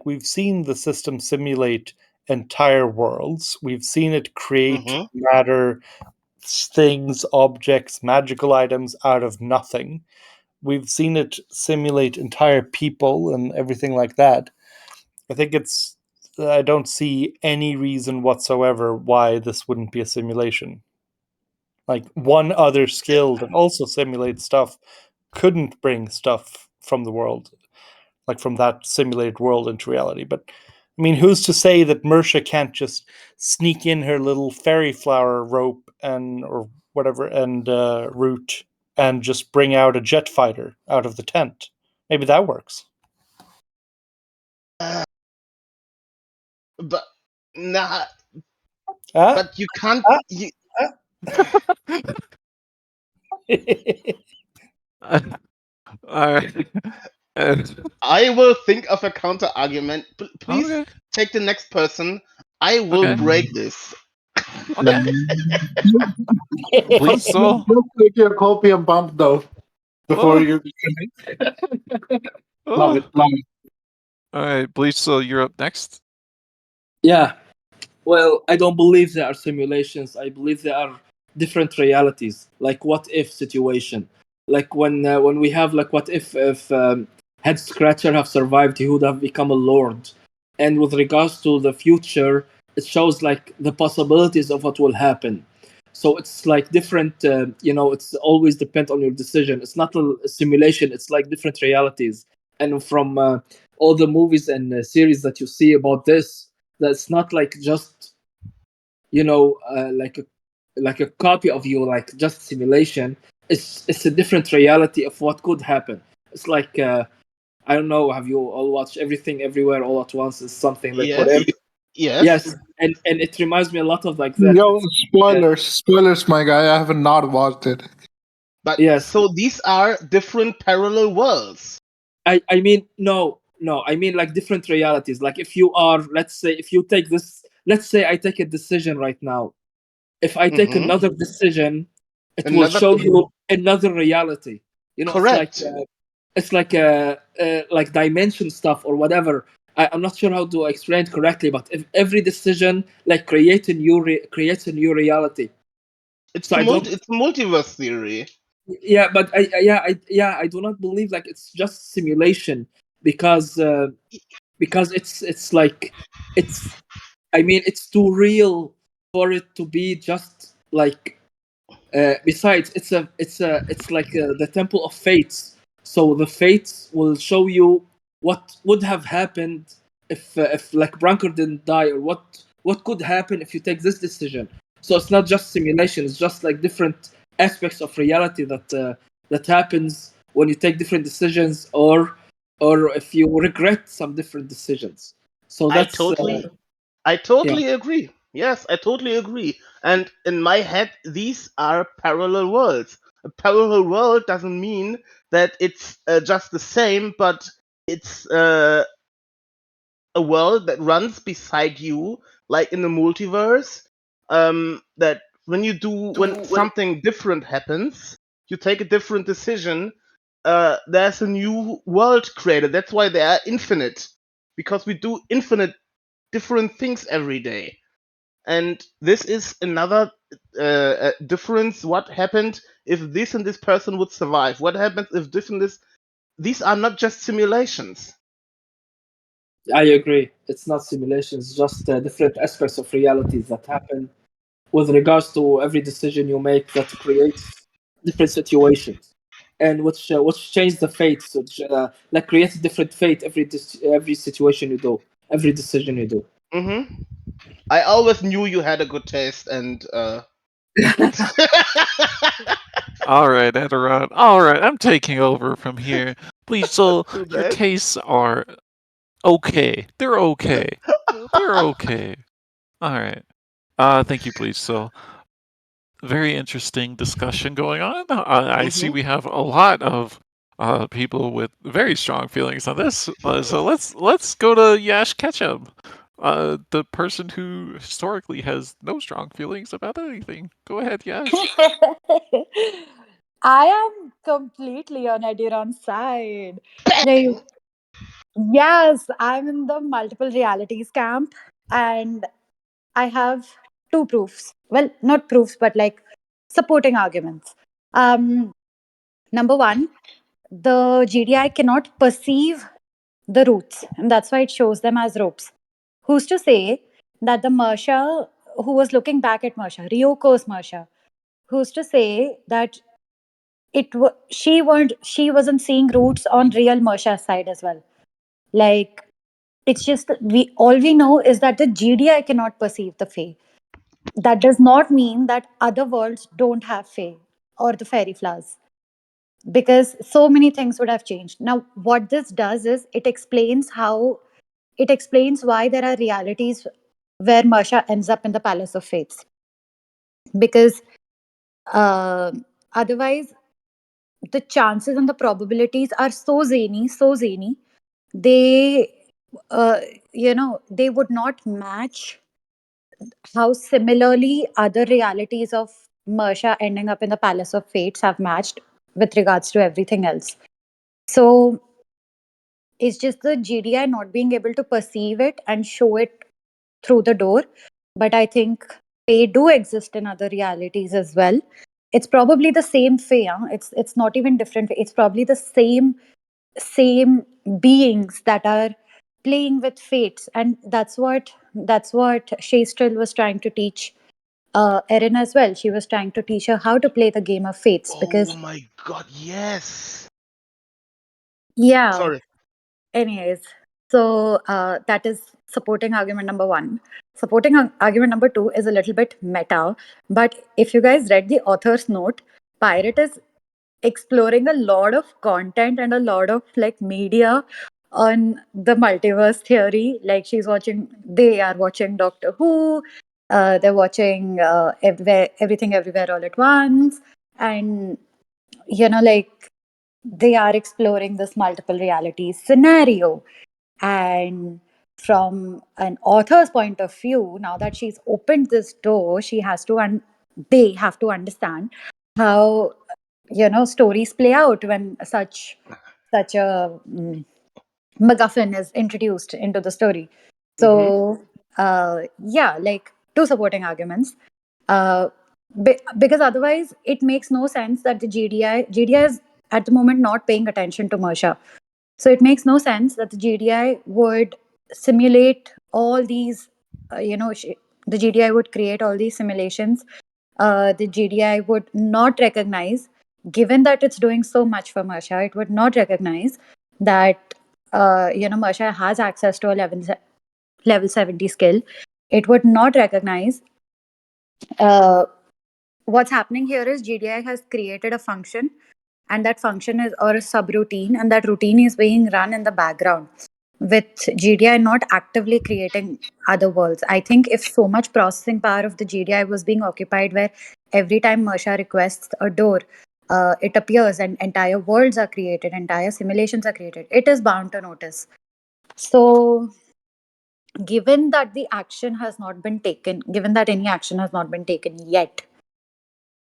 we've seen the system simulate entire worlds. We've seen it create matter, things, objects, magical items out of nothing. We've seen it simulate entire people and everything like that. I think I don't see any reason whatsoever why this wouldn't be a simulation. Like one other skill that also simulates stuff couldn't bring stuff from the world, like from that simulated world into reality. But I mean, who's to say that Mersha can't just sneak in her little fairy flower rope or whatever and root and just bring out a jet fighter out of the tent? Maybe that works. But nah, Ah, but you can't. ah, You, Alright. And I will think of a counter argument. Please okay, take the next person. I will okay, break this. okay. Bleach Soul. Just take your copium pump though before Oh, you. Love oh. it, love it. Alright, Bleach Soul, you're up next. Yeah. Well, I don't believe they are simulations. I believe they are different realities, like what if situation. Like when we have like what if Head Scratcher have survived, he would have become a lord. And with regards to the future, it shows like the possibilities of what will happen. So it's like different. It's always depend on your decision. It's not a simulation. It's like different realities. And from all the movies and series that you see about this, that's not like just like a copy of you, like just simulation. It's a different reality of what could happen. It's like I don't know, have you all watched Everything Everywhere All at Once? Is something like whatever. Yes. Yes. Yes, and it reminds me a lot of like that. Yo, spoilers, my guy. I have not watched it. But Yes, so these are different parallel worlds. I mean no, I mean like different realities. Like if you are, let's say, if you take this, let's say I take a decision right now. If I take Mm-hmm. another decision, it will Another. show you another reality. Correct. It's like like dimension stuff or whatever. I'm not sure how to explain it correctly, but if every decision like creates a new reality. It's So the I don't. it's multiverse theory. Yeah, but I do not believe like it's just simulation because it's like it's. I mean, it's too real for it to be just like. Besides, it's like the temple of fates. So the fates will show you what would have happened if like Branker didn't die, or what could happen if you take this decision. So it's not just simulation; it's just like different aspects of reality that happens when you take different decisions, or if you regret some different decisions. So I that's totally I yeah. totally agree. Yes, I totally agree. And in my head, these are parallel worlds. A parallel world doesn't mean that it's just the same, but it's a world that runs beside you, like in the multiverse. That when when something different happens, you take a different decision, there's a new world created. That's why they are infinite, because we do infinite different things every day. And this is another difference. What happened if this and this person would survive? What happens if this and this? These are not just simulations. I agree. It's not simulations, just different aspects of realities that happen with regards to every decision you make that creates different situations, and which change the fates, which like creates a different fate every situation you do, every decision you do. Hmm. I always knew you had a good taste, and All right, Edoron. All right, I'm taking over from here. Please, so do your that. tastes are okay. They're okay. They're okay. All right. Thank you, please. So, very interesting discussion going on. I see Hmm. we have a lot of people with very strong feelings on this. So let's go to Yash Ketchum, the person who historically has no strong feelings about anything. Go ahead, Yash. I am completely on Ediron's side. Like, yes, I'm in the multiple realities camp, and I have two proofs. Well, not proofs, but like supporting arguments. Um, Number one, the GDI cannot perceive the roots, and that's why it shows them as ropes. Who's to say that the Mersha who was looking back at Mersha, Ryoko's Mersha, who's to say that she wasn't seeing roots on real Mersha's side as well? Like, it's just that we know is that the GDI cannot perceive the Fae. That does not mean that other worlds don't have Fae or the fairy flowers, because so many things would have changed. Now, what this does is it explains why there are realities where Mersha ends up in the Palace of Fates. Because uh, otherwise, the chances and the probabilities are so zany, they, uh, they would not match how similarly other realities of Mersha ending up in the Palace of Fates have matched with regards to everything else. So it's just the GDI not being able to perceive it and show it through the door. But I think Fae do exist in other realities as well. It's probably the same Fae. Huh? It's not even different. It's probably the same beings that are playing with fates, and that's what Shastrel was trying to teach Erin as well. She was trying to teach her how to play the game of fates, Oh because my god, yes. yeah. Sorry. Anyways, so that is supporting argument number one. Supporting argument number two is a little bit meta, but if you guys read the author's note, Pirate is exploring a lot of content and a lot of like media on the multiverse theory. Like they are watching Doctor Who, they're watching everything everywhere all at once, and like they are exploring this multiple realities scenario. And from an author's point of view, now that she's opened this door, she has to they have to understand how stories play out when such a MacGuffin is introduced into the story. Hmm. So yeah, like two supporting arguments. Uh, because otherwise, it makes no sense that the GDI is at the moment not paying attention to Mersha. So it makes no sense that the GDI would simulate all these, the GDI would create all these simulations. The GDI would not recognize, given that it's doing so much for Mersha, it would not recognize that, Mersha has access to a level 70 skill. It would not recognize uh, what's happening here is GDI has created a function, and that function is or a subroutine, and that routine is being run in the background with GDI not actively creating other worlds. I think if so much processing power of the GDI was being occupied, where every time Mersha requests a door, it appears and entire worlds are created, entire simulations are created, it is bound to notice. So, given that given that any action has not been taken yet,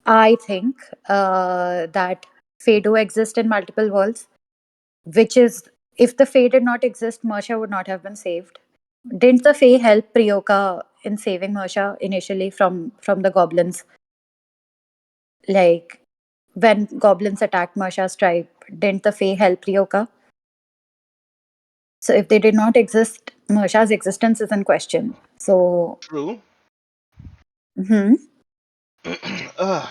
I think that Fae do exist in multiple worlds, which is, if the Fae did not exist, Mersha would not have been saved. Didn't the Fae help Prioka in saving Mersha initially from the goblins? Like, when goblins attacked Mersha's tribe, didn't the Fae help Prioka? So if they did not exist, Mersha's existence is in question. So True. mhm. Ugh.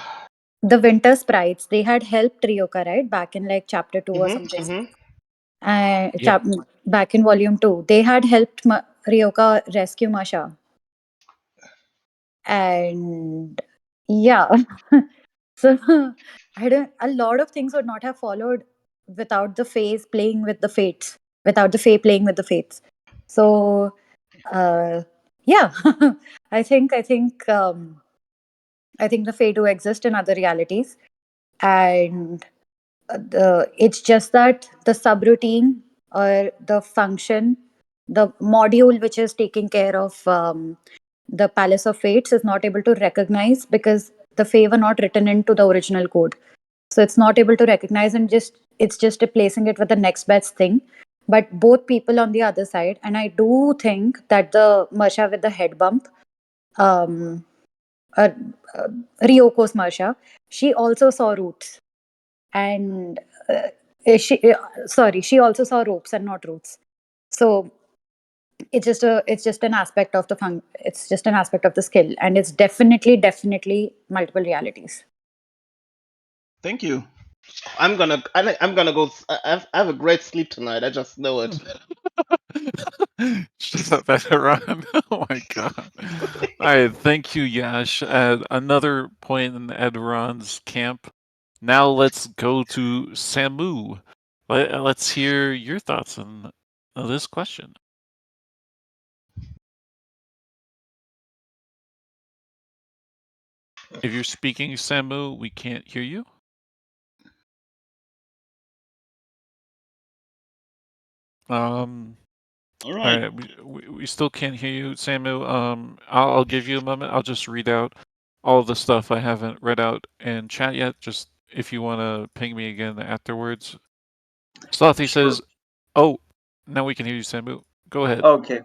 The winter sprites, they had helped Ryoka, right? Back in like chapter 2 or something. Yeah. Back in volume 2. They had helped Ryoka rescue Masha. And yeah. So a lot of things would not have followed without the Faes playing with the fates. Without the Fae playing with the fates. So yeah. I think the Fae do exist in other realities. And it's just that the subroutine or the function, the module which is taking care of the Palace of Fates is not able to recognize, because the Fae were not written into the original code. So it's not able to recognize, and it's just replacing it with the next best thing. But both people on the other side, and I do think that the Mersha with the head bump, um, uh, uh, Ryoko's Mersha, she also saw roots. And she also saw ropes and not roots. So it's just an aspect of it's just an aspect of the skill, and it's definitely multiple realities. Thank you. I'm gonna go. I have a great sleep tonight. I just know it. Shut that, Ron. Oh my god. Alright, thank you, Yash. At another point in Edron's camp. Now let's go to Samu. Let's hear your thoughts on this question. If you're speaking, Samu, we can't hear you. All right. We still can't hear you, Samu. I'll give you a moment. I'll just read out all the stuff I haven't read out in chat yet. Just if you want to ping me again afterwards. Slothy says, "Oh, now we can hear you, Samu. Go ahead." Okay.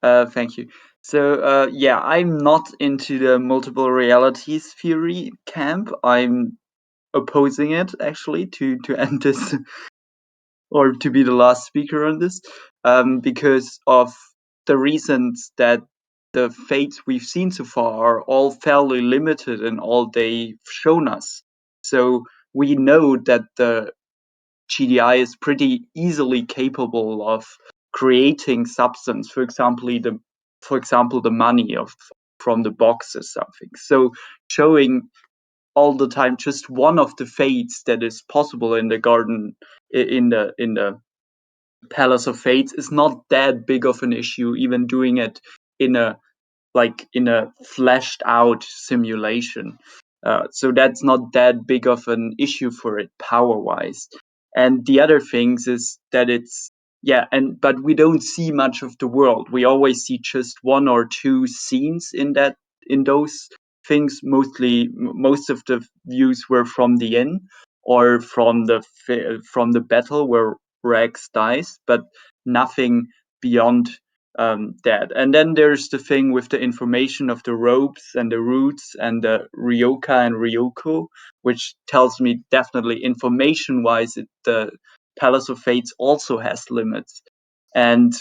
Thank you. So, yeah, I'm not into the multiple realities theory camp. I'm opposing it, actually, to end this or to be the last speaker on this, because of the reasons that the fates we've seen so far are all fairly limited in all they've shown us. So we know that the GDI is pretty easily capable of creating substance. For example, the money from the box or something. So showing all the time just one of the fates that is possible in the garden, in the Palace of Fates, is not that big of an issue. Even doing it in a fleshed out simulation. So that's not that big of an issue for it power wise. And the other things is that but we don't see much of the world. We always see just one or two scenes in those things. Most of the views were from the inn or from the battle where Rex dies, but nothing beyond that. And then there's the thing with the information of the ropes and the roots and the Ryoka and Ryoko, which tells me definitely information wise the Palace of Fates also has limits. And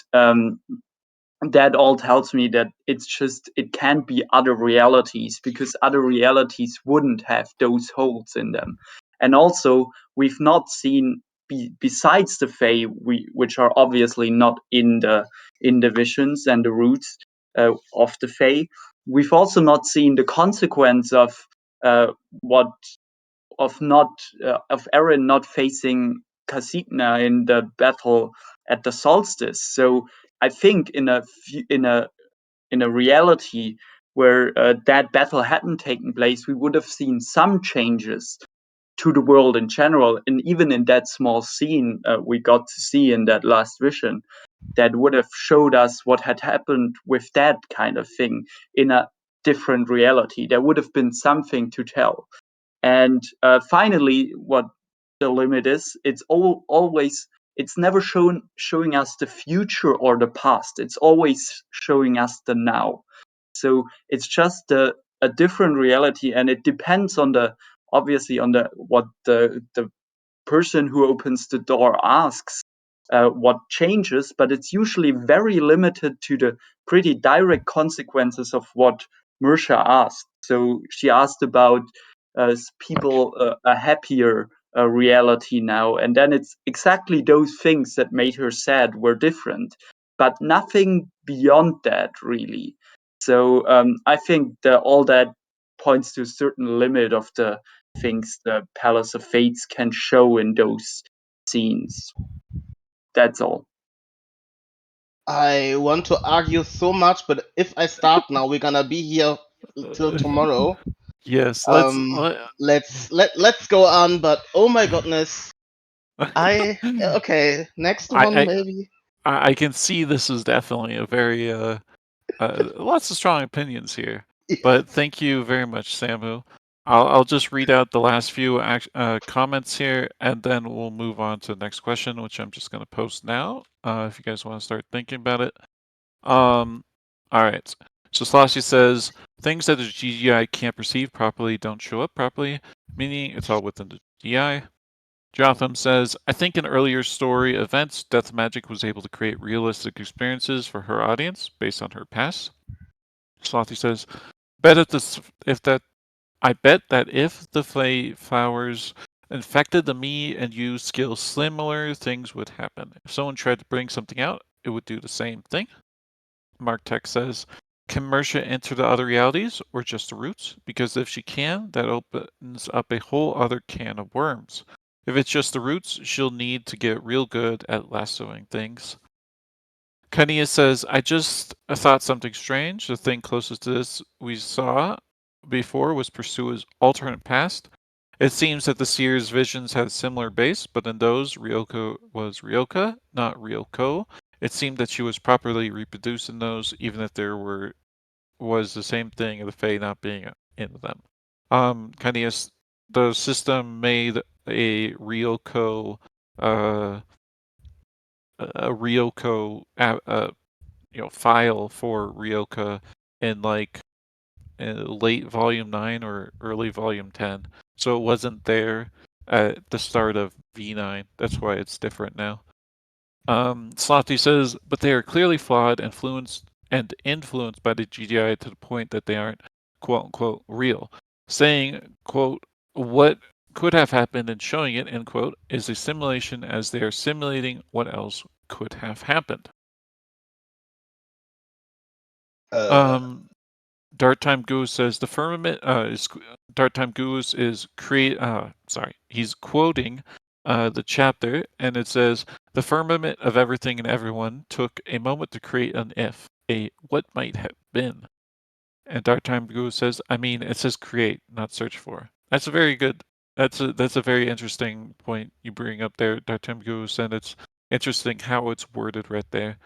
that all tells me that it can't be other realities, because other realities wouldn't have those holes in them. And also, we've not seen besides the Fae, which are obviously not in the visions and the roots of the Fae, we've also not seen the consequence of what of Eren not facing Casigna in the battle at the solstice. So I think in a reality where that battle hadn't taken place, we would have seen some changes to the world in general, and even in that small scene we got to see in that last vision, that would have showed us what had happened with that kind of thing in a different reality. There would have been something to tell. And finally, what the limit is. It's always, it's never showing us the future or the past. It's always showing us the now. So it's just a different reality, and it depends on obviously on what the person who opens the door asks, what changes, but it's usually very limited to the pretty direct consequences of what Mersha asked. So she asked about people a happier reality now, and then it's exactly those things that made her sad were different, but nothing beyond that really. So I think that all that points to a certain limit of the things the Palace of Fates can show in those scenes. That's all. I want to argue so much, but if I start now, we're gonna be here till tomorrow. Yes, Let's go on. But oh my goodness, okay. Next one, I maybe. I can see this is definitely a very lots of strong opinions here. But thank you very much, Samu. I'll just read out the last few comments here, and then we'll move on to the next question, which I'm just going to post now. If you guys want to start thinking about it. All right. So Sloshy says things that the GGI can't perceive properly don't show up properly, meaning it's all within the GGI. Jotham says, I think in earlier story events, Death Magic was able to create realistic experiences for her audience based on her past. Slothy says, I bet that if the flowers infected the me and you skill, similar things would happen. If someone tried to bring something out, it would do the same thing. Mark Tech says, can Mersha enter the other realities or just the roots? Because if she can, that opens up a whole other can of worms. If it's just the roots, she'll need to get real good at lassoing things. Kania says, I just thought something strange. The thing closest to this we saw before was Pursua's alternate past. It seems that the seer's visions had a similar base, but in those, Ryoko was Ryoka, not Ryoko. It seemed that she was properly reproduced in those, even if there was the same thing of the Fae not being in them. Kanias, the system made a Ryoko, file for Ryoka in like late volume 9 or early volume 10. So it wasn't there at the start of V9. That's why it's different now. Slothy says, but they are clearly flawed and influenced by the GDI to the point that they aren't quote unquote real. Saying, quote, what could have happened and showing it, end quote, is a simulation as they are simulating what else could have happened. Dart Time Goose says the firmament Dart Time Goose is he's quoting the chapter, and it says the firmament of everything and everyone took a moment to create an if, a what might have been. And Dart Time Goose says, I mean, it says create, not search for. That's a very good. That's a very interesting point you bring up there, Dart Time Goose, and it's interesting how it's worded right there.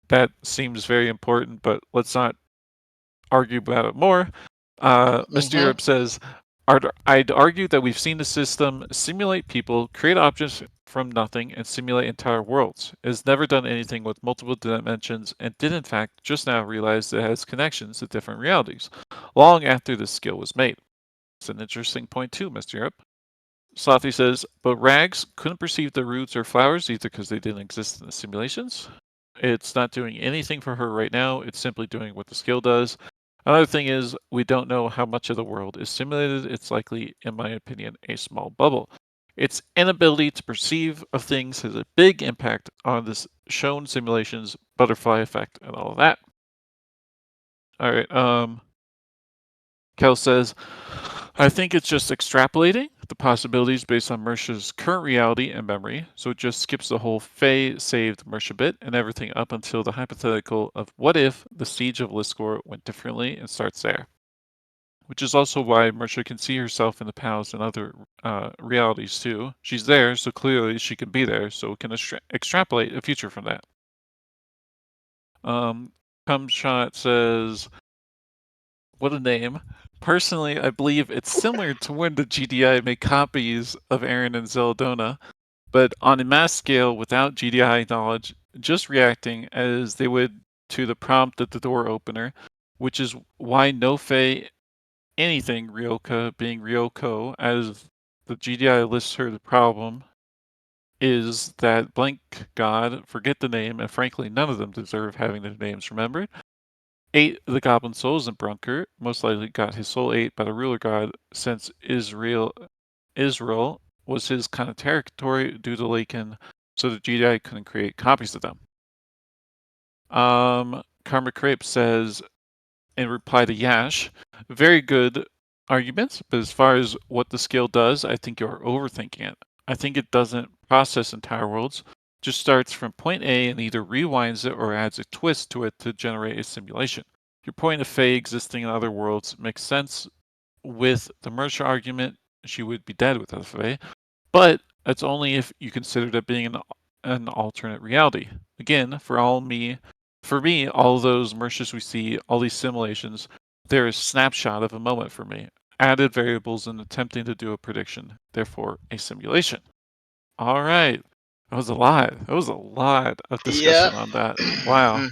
That seems very important, but let's not argue about it more. Mr. Europe says, I'd argue that we've seen the system simulate people, create objects from nothing, and simulate entire worlds. It has never done anything with multiple dimensions, and did in fact just now realize that it has connections to different realities, long after this skill was made. It's an interesting point too, Mr. Europe. Slothy says, but Rags couldn't perceive the roots or flowers either because they didn't exist in the simulations. It's not doing anything for her right now, it's simply doing what the skill does. Another thing is, we don't know how much of the world is simulated. It's likely, in my opinion, a small bubble. Its inability to perceive of things has a big impact on this shown simulations, butterfly effect, and all of that. All right, Kel says, I think it's just extrapolating the possibilities based on Mersha's current reality and memory, so it just skips the whole Fae saved Mersha bit and everything up until the hypothetical of what if the siege of Liskor went differently and starts there. Which is also why Mersha can see herself in the palace and other realities too. She's there, so clearly she can be there, so it can extrapolate a future from that. Cumshot says, What a name. Personally, I believe it's similar to when the GDI made copies of Aaron and Zeldona, but on a mass scale without GDI knowledge, just reacting as they would to the prompt at the door opener, which is why no Fey anything Ryoka being Ryoko, as the GDI lists her the problem, is that blank god, forget the name, and frankly none of them deserve having their names remembered, ate the goblin souls, and Brunker most likely got his soul ate by the ruler god since Israel was his kind of territory due to Lakin, so the GDI couldn't create copies of them. Karma Crepe says, in reply to Yash, very good arguments, but as far as what the skill does, I think you're overthinking it. I think it doesn't process entire worlds, just starts from point A and either rewinds it or adds a twist to it to generate a simulation. Your point of Faye existing in other worlds makes sense with the Mercia argument. She would be dead without Faye, but that's only if you consider that being an alternate reality. Again, for me, all those Mercias we see, all these simulations, they're a snapshot of a moment for me. Added variables in attempting to do a prediction, therefore a simulation. All right. That was a lot. That was a lot of discussion on that. Wow.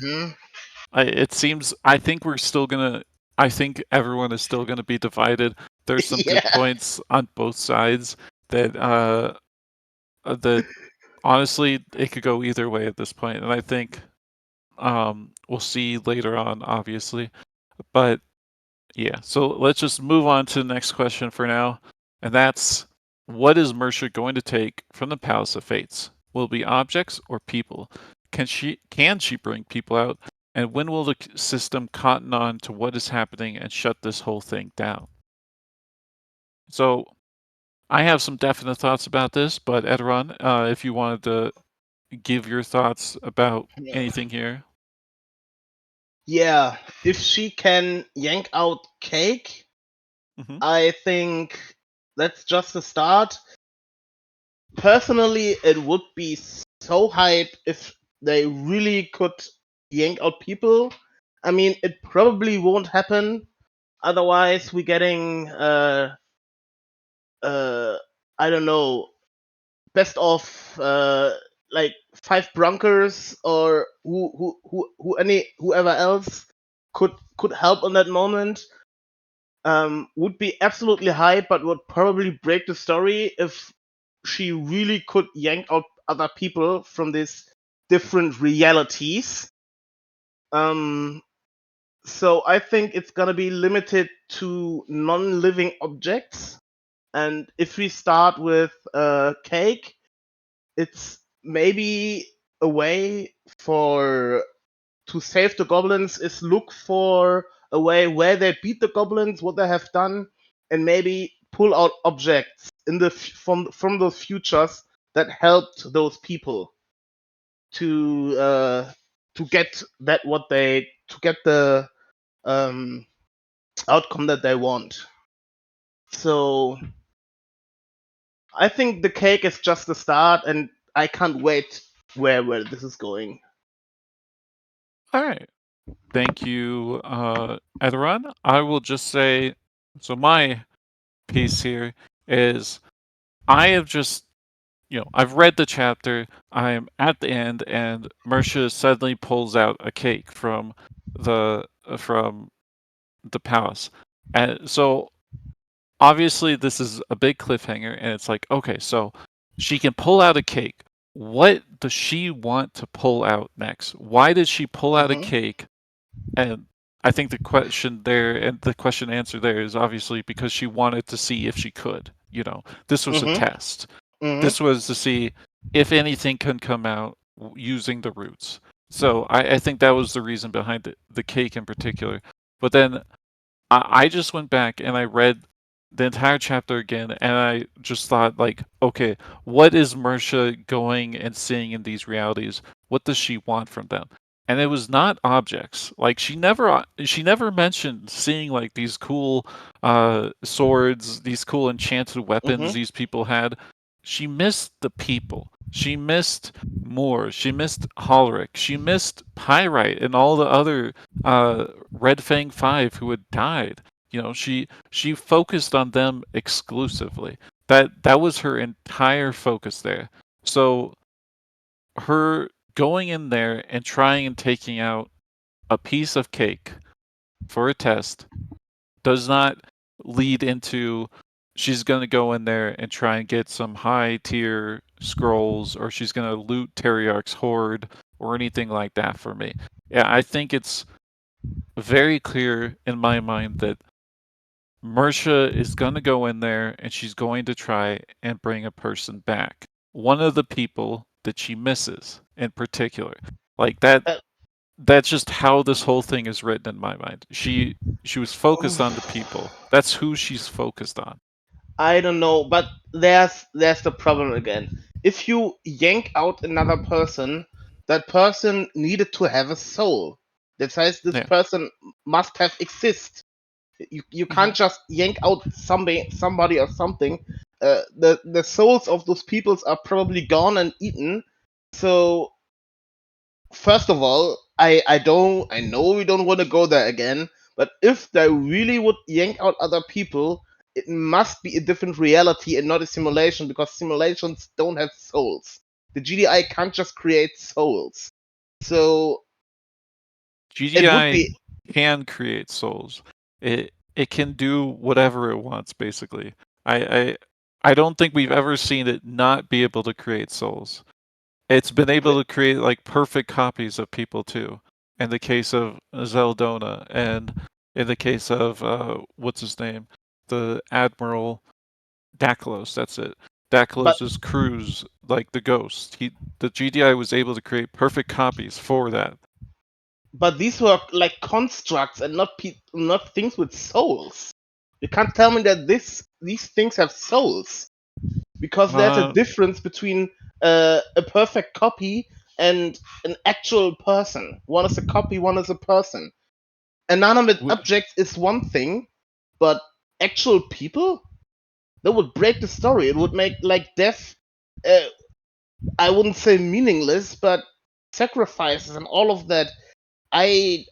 I think I think everyone is still gonna be divided. There's some good points on both sides that honestly it could go either way at this point, and I think we'll see later on, obviously. But yeah, so let's just move on to the next question for now, and that's, what is Mercia going to take from the Palace of Fates? Will it be objects or people? Can she bring people out? And when will the system cotton on to what is happening and shut this whole thing down? So I have some definite thoughts about this, but Edron, if you wanted to give your thoughts about anything here. Yeah, if she can yank out Cake, I think that's just a start. Personally, it would be so hype if they really could yank out people. I mean, it probably won't happen. Otherwise, we're getting I don't know, best of like 5 Bronkers or whoever else could help on that moment. Would be absolutely high, but would probably break the story if she really could yank out other people from these different realities. So I think it's gonna be limited to non-living objects. And if we start with Cake, it's maybe a way to save the goblins is look for a way where they beat the goblins, what they have done, and maybe pull out objects from those futures that helped those people to get the outcome that they want. So I think the Cake is just the start, and I can't wait where this is going. All right. Thank you, Edron. I will just say, so my piece here is, I have just, I've read the chapter, I'm at the end, and Mercia suddenly pulls out a cake from the palace. And so obviously this is a big cliffhanger, and it's like, okay, so she can pull out a cake. What does she want to pull out next? Why did she pull out a cake? And I think the question there and the question answer there is obviously because she wanted to see if she could. This was a test. This was to see if anything can come out using the roots. So I think that was the reason behind the cake in particular. But then I just went back and I read the entire chapter again, and I just thought, like, okay, what is Mercia going and seeing in these realities? What does she want from them? And it was not objects. Like, she never mentioned seeing like these cool swords, these cool enchanted weapons these people had. She missed the people. She missed Moore. She missed Holric. She missed Pyrite and all the other Red Fang 5 who had died. She focused on them exclusively. That was her entire focus there. So her going in there and trying and taking out a piece of cake for a test does not lead into she's going to go in there and try and get some high tier scrolls, or she's going to loot Teriarch's hoard or anything like that for me. Yeah, I think it's very clear in my mind that Mersha is going to go in there and she's going to try and bring a person back. One of the people that she misses in particular. Like that's just how this whole thing is written in my mind. She was focused on the people. That's who she's focused on. I don't know, but there's the problem again. If you yank out another person, that person needed to have a soul. That says this Yeah. person must have exist. You can't just yank out somebody or something. The souls of those peoples are probably gone and eaten. So first of all, I know we don't want to go there again, but if they really would yank out other people, it must be a different reality and not a simulation, because simulations don't have souls. The GDI can't just create souls. So it would GDI be can create souls. It can do whatever it wants, basically. I don't think we've ever seen it not be able to create souls. It's been able to create like perfect copies of people too. In the case of Zeldona, and in the case of what's his name, the Admiral Daklos. That's it. but Daklos's cruise, like the ghost. The GDI was able to create perfect copies for that. but these were like constructs and not things with souls. You can't tell me that these things have souls, because there's a Uh, difference between a perfect copy and an actual person. One is a copy, one is a person. Inanimate w- objects is one thing, but actual people, that would break the story. It would make like death. Uh, I wouldn't say meaningless, but sacrifices and all of that. I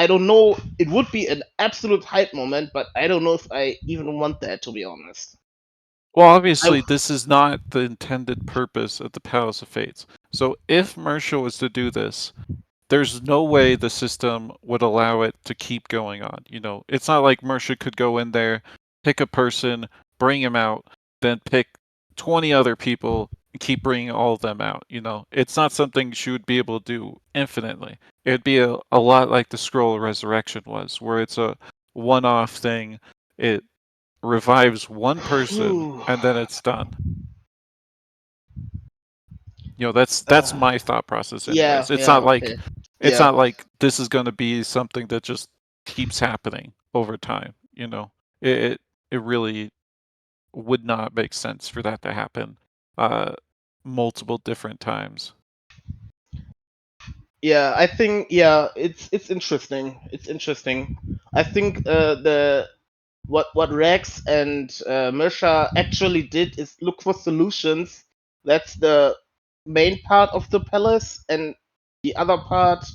don't know. It would be an absolute hype moment, but I don't know if I even want that, to be honest. well, I obviously, this is not the intended purpose of the Palace of Fates. So if Mersha was to do this, there's no way the system would allow it to keep going on. It's not like Mersha could go in there, pick a person, bring him out, then pick 20 other people and keep bringing all of them out. It's not something she would be able to do infinitely. It'd be a lot like the Scroll of Resurrection was, where it's a one-off thing. It revives one person and then it's done. That's my thought process yeah, anyways. It's yeah, not like okay, it's yeah. not like this is going to be something that just keeps happening over time. It really would not make sense for that to happen uh multiple different times. Yeah, I think it's interesting. It's interesting. I think the what Rex and Mirsha actually did is look for solutions. That's the main part of the palace, and the other part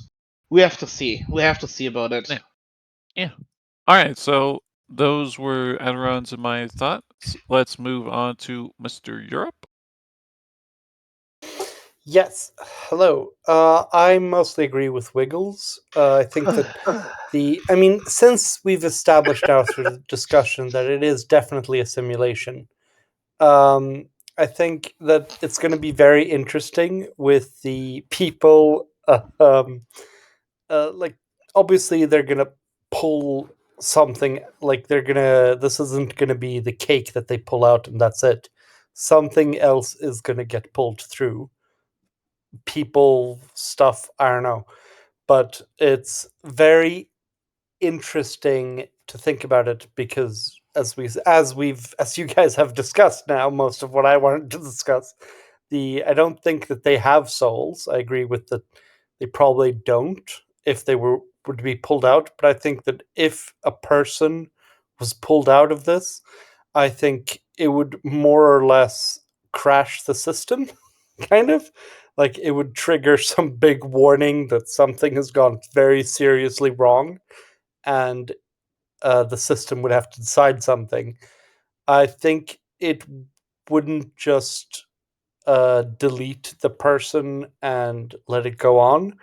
we have to see. We have to see about it. Yeah. Yeah. All right, so those were Adron's and my thoughts. Let's move on to Mr. Europe. Yes. Hello. I mostly agree with Wiggles. I think that since we've established now through the discussion that it is definitely a simulation, um, I think that it's going to be very interesting with the people. Like, obviously, they're going to pull something. Like, they're gonna. This isn't going to be the cake that they pull out and that's it. Something else is going to get pulled through. People, stuff. I don't know, but it's very interesting to think about it because as you guys have discussed now most of what I wanted to discuss, I don't think that they have souls. I agree with that. They probably don't if they were to be pulled out, but I think that if a person was pulled out of this, I think it would more or less crash the system. kind of. Like, it would trigger some big warning that something has gone very seriously wrong, and the system would have to decide something. I think it wouldn't just delete the person and let it go on.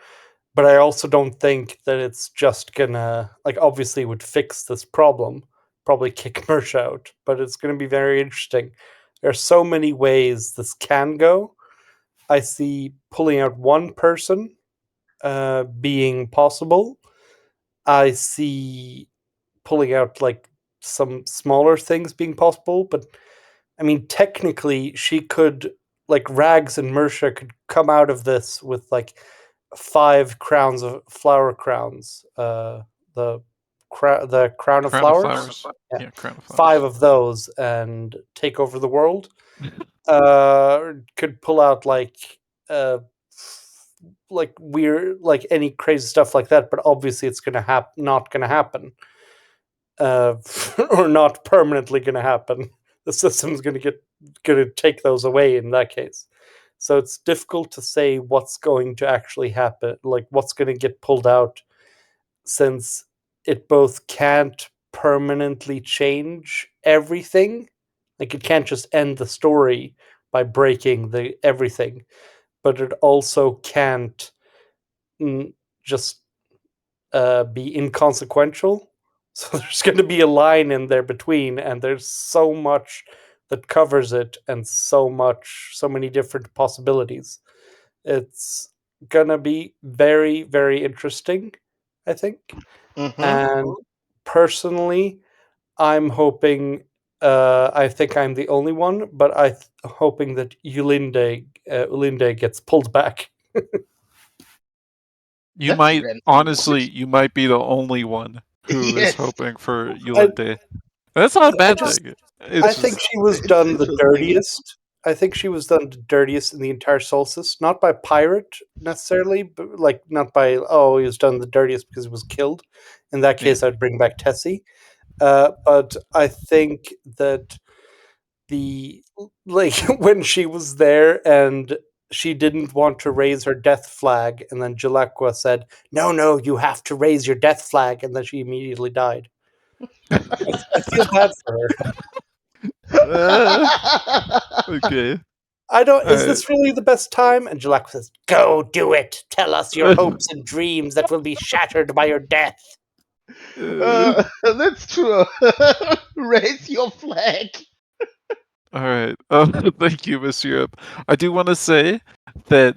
But I also don't think that it's just gonna, like, obviously it would fix this problem, probably kick Merch out, but it's gonna be very interesting. There are so many ways this can go. I see pulling out one person being possible. I see pulling out like some smaller things being possible, but I mean, technically, she could, like, Rags and Mersha could come out of this with like 5 crowns of flower crowns. The the crown of Crown of flowers. Flowers. Yeah. Yeah, Crown of 5 Flowers. of those and take over the world. Could pull out like weird, like any crazy stuff like that, but obviously it's gonna not gonna happen. Or not permanently gonna happen. The system's gonna take those away in that case. So it's difficult to say what's going to actually happen, like what's going to get pulled out, since it both can't permanently change everything. Like, it can't just end the story by breaking the everything, but it also can't just be inconsequential. So there's going to be a line in there between, and there's so much that covers it, and so many different possibilities. It's gonna be very, very interesting, I think. And personally, I'm hoping. I think I'm the only one, but I'm hoping that Ulinde gets pulled back. You That's might grand. honestly, you might be the only one who is Yes. hoping for Yulinde. That's not a bad thing. I think she was It's done the interesting. dirtiest. I think she was done the dirtiest in the entire Solstice. Not by pirate necessarily, but like not by he was done the dirtiest because he was killed. In that case, I'd bring back Tessie. But I think that the like when she was there and she didn't want to raise her death flag, and then Jalakwa said, "No, no, you have to raise your death flag," and then she immediately died. I feel bad for her. Okay. I don't. Is Uh, this really the best time? And Jalak says, "Go do it. Tell us your hopes and dreams that will be shattered by your death." That's true. Raise your flag. All right. Thank you, Miss Europe. I do want to say that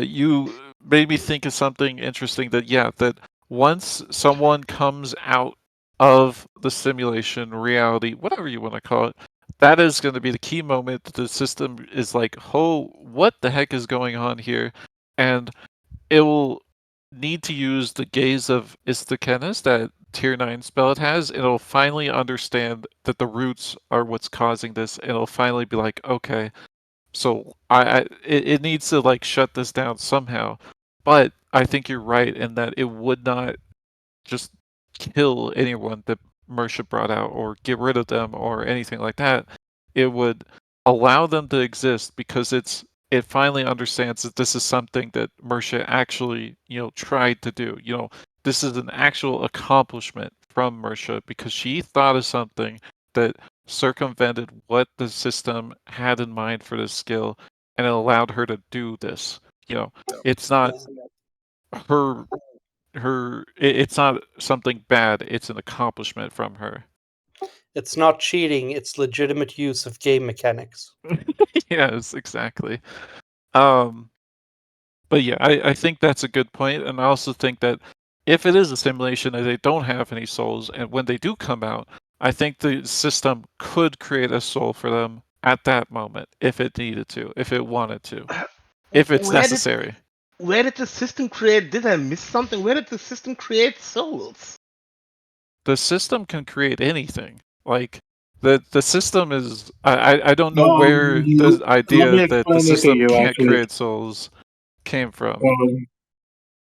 you made me think of something interesting. That once someone comes out of the simulation, reality, whatever you want to call it, that is going to be the key moment that the system is like, "Oh, what the heck is going on here?" And it will need to use the gaze of Istakenis, that tier 9 spell it has, and it'll finally understand that the roots are what's causing this, and it'll finally be like, okay, so it needs to like shut this down somehow. But I think you're right in that it would not just kill anyone that Mersha brought out or get rid of them or anything like that. It would allow them to exist because it finally understands that this is something that Mersha actually, tried to do. This is an actual accomplishment from Mersha because she thought of something that circumvented what the system had in mind for this skill, and it allowed her to do this. It's not her it's not something bad, it's an accomplishment from her. It's not cheating. It's legitimate use of game mechanics. Yes, exactly. But yeah, I think that's a good point, and I also think that if it is a simulation and they don't have any souls, and when they do come out, I think the system could create a soul for them at that moment if it needed to, if it wanted to, if it's necessary. Where did the system create? Did I miss something? Where did the system create souls? The system can create anything. Like the system is I don't know where the Let idea me that the explain it to system you, can't actually. create souls came from.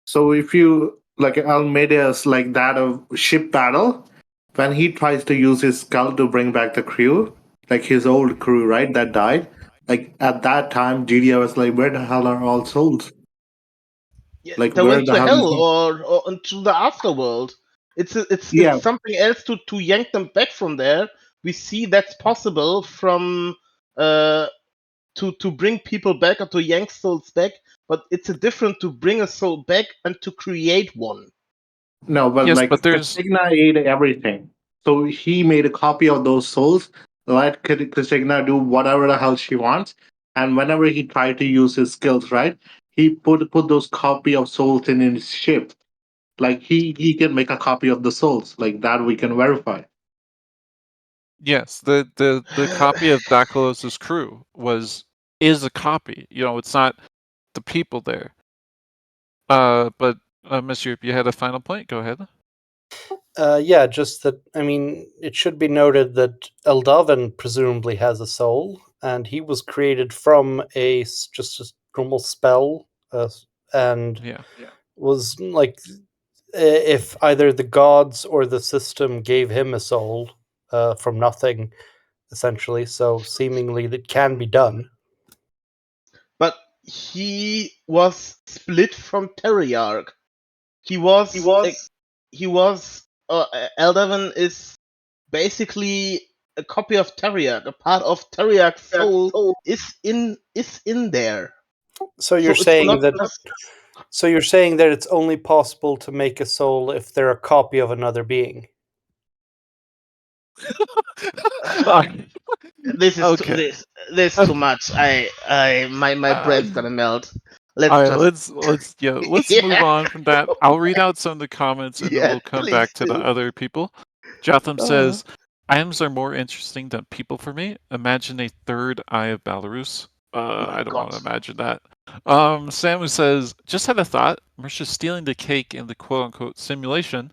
So if you like Almeida's like that of ship battle, when he tries to use his skull to bring back the crew, like his old crew, right, that died. Like at that time, GDI was like, where the hell are all souls? Yeah, Like they where went the to hell is hell he? or into the afterworld. Yeah, It's something else to yank them back from there. We see that's possible from to bring people back or to yank souls back, but it's a different to bring a soul back and to create one. no, but Yes, like but there's Castigna ate everything. So he made a copy of those souls, let Castigna do whatever the hell she wants. And whenever he tried to use his skills, right, he put those copy of souls in his ship. Like he can make a copy of the souls. Like that we can verify. yes, the copy of Dakilos' crew is a copy. You know, it's not the people there. But Monsieur, if you had a final point, go ahead. Yeah, just that. I mean, it should be noted that Eldavin presumably has a soul, and he was created from just a normal spell, and Yeah. was like, if either the gods or the system gave him a soul from nothing, essentially. So seemingly that can be done. But he was split from Teriarch. He was he was Eldavan is basically a copy of Teriarch. A part of Teriarch's soul is in there. So you're So it's saying not that. just So you're saying that it's only possible to make a soul if they're a copy of another being. this is too, Okay. this too much. My Uh, brain's gonna melt. all Let's right, just let's move yeah on from that. I'll read out some of the comments and then yeah we'll come please back to the do. other people. Jotham Uh, says, items are more interesting than people for me. Imagine a third eye of Belarus. my I don't God. want to imagine that. Samu says, just had a thought. Marsha stealing the cake in the quote unquote simulation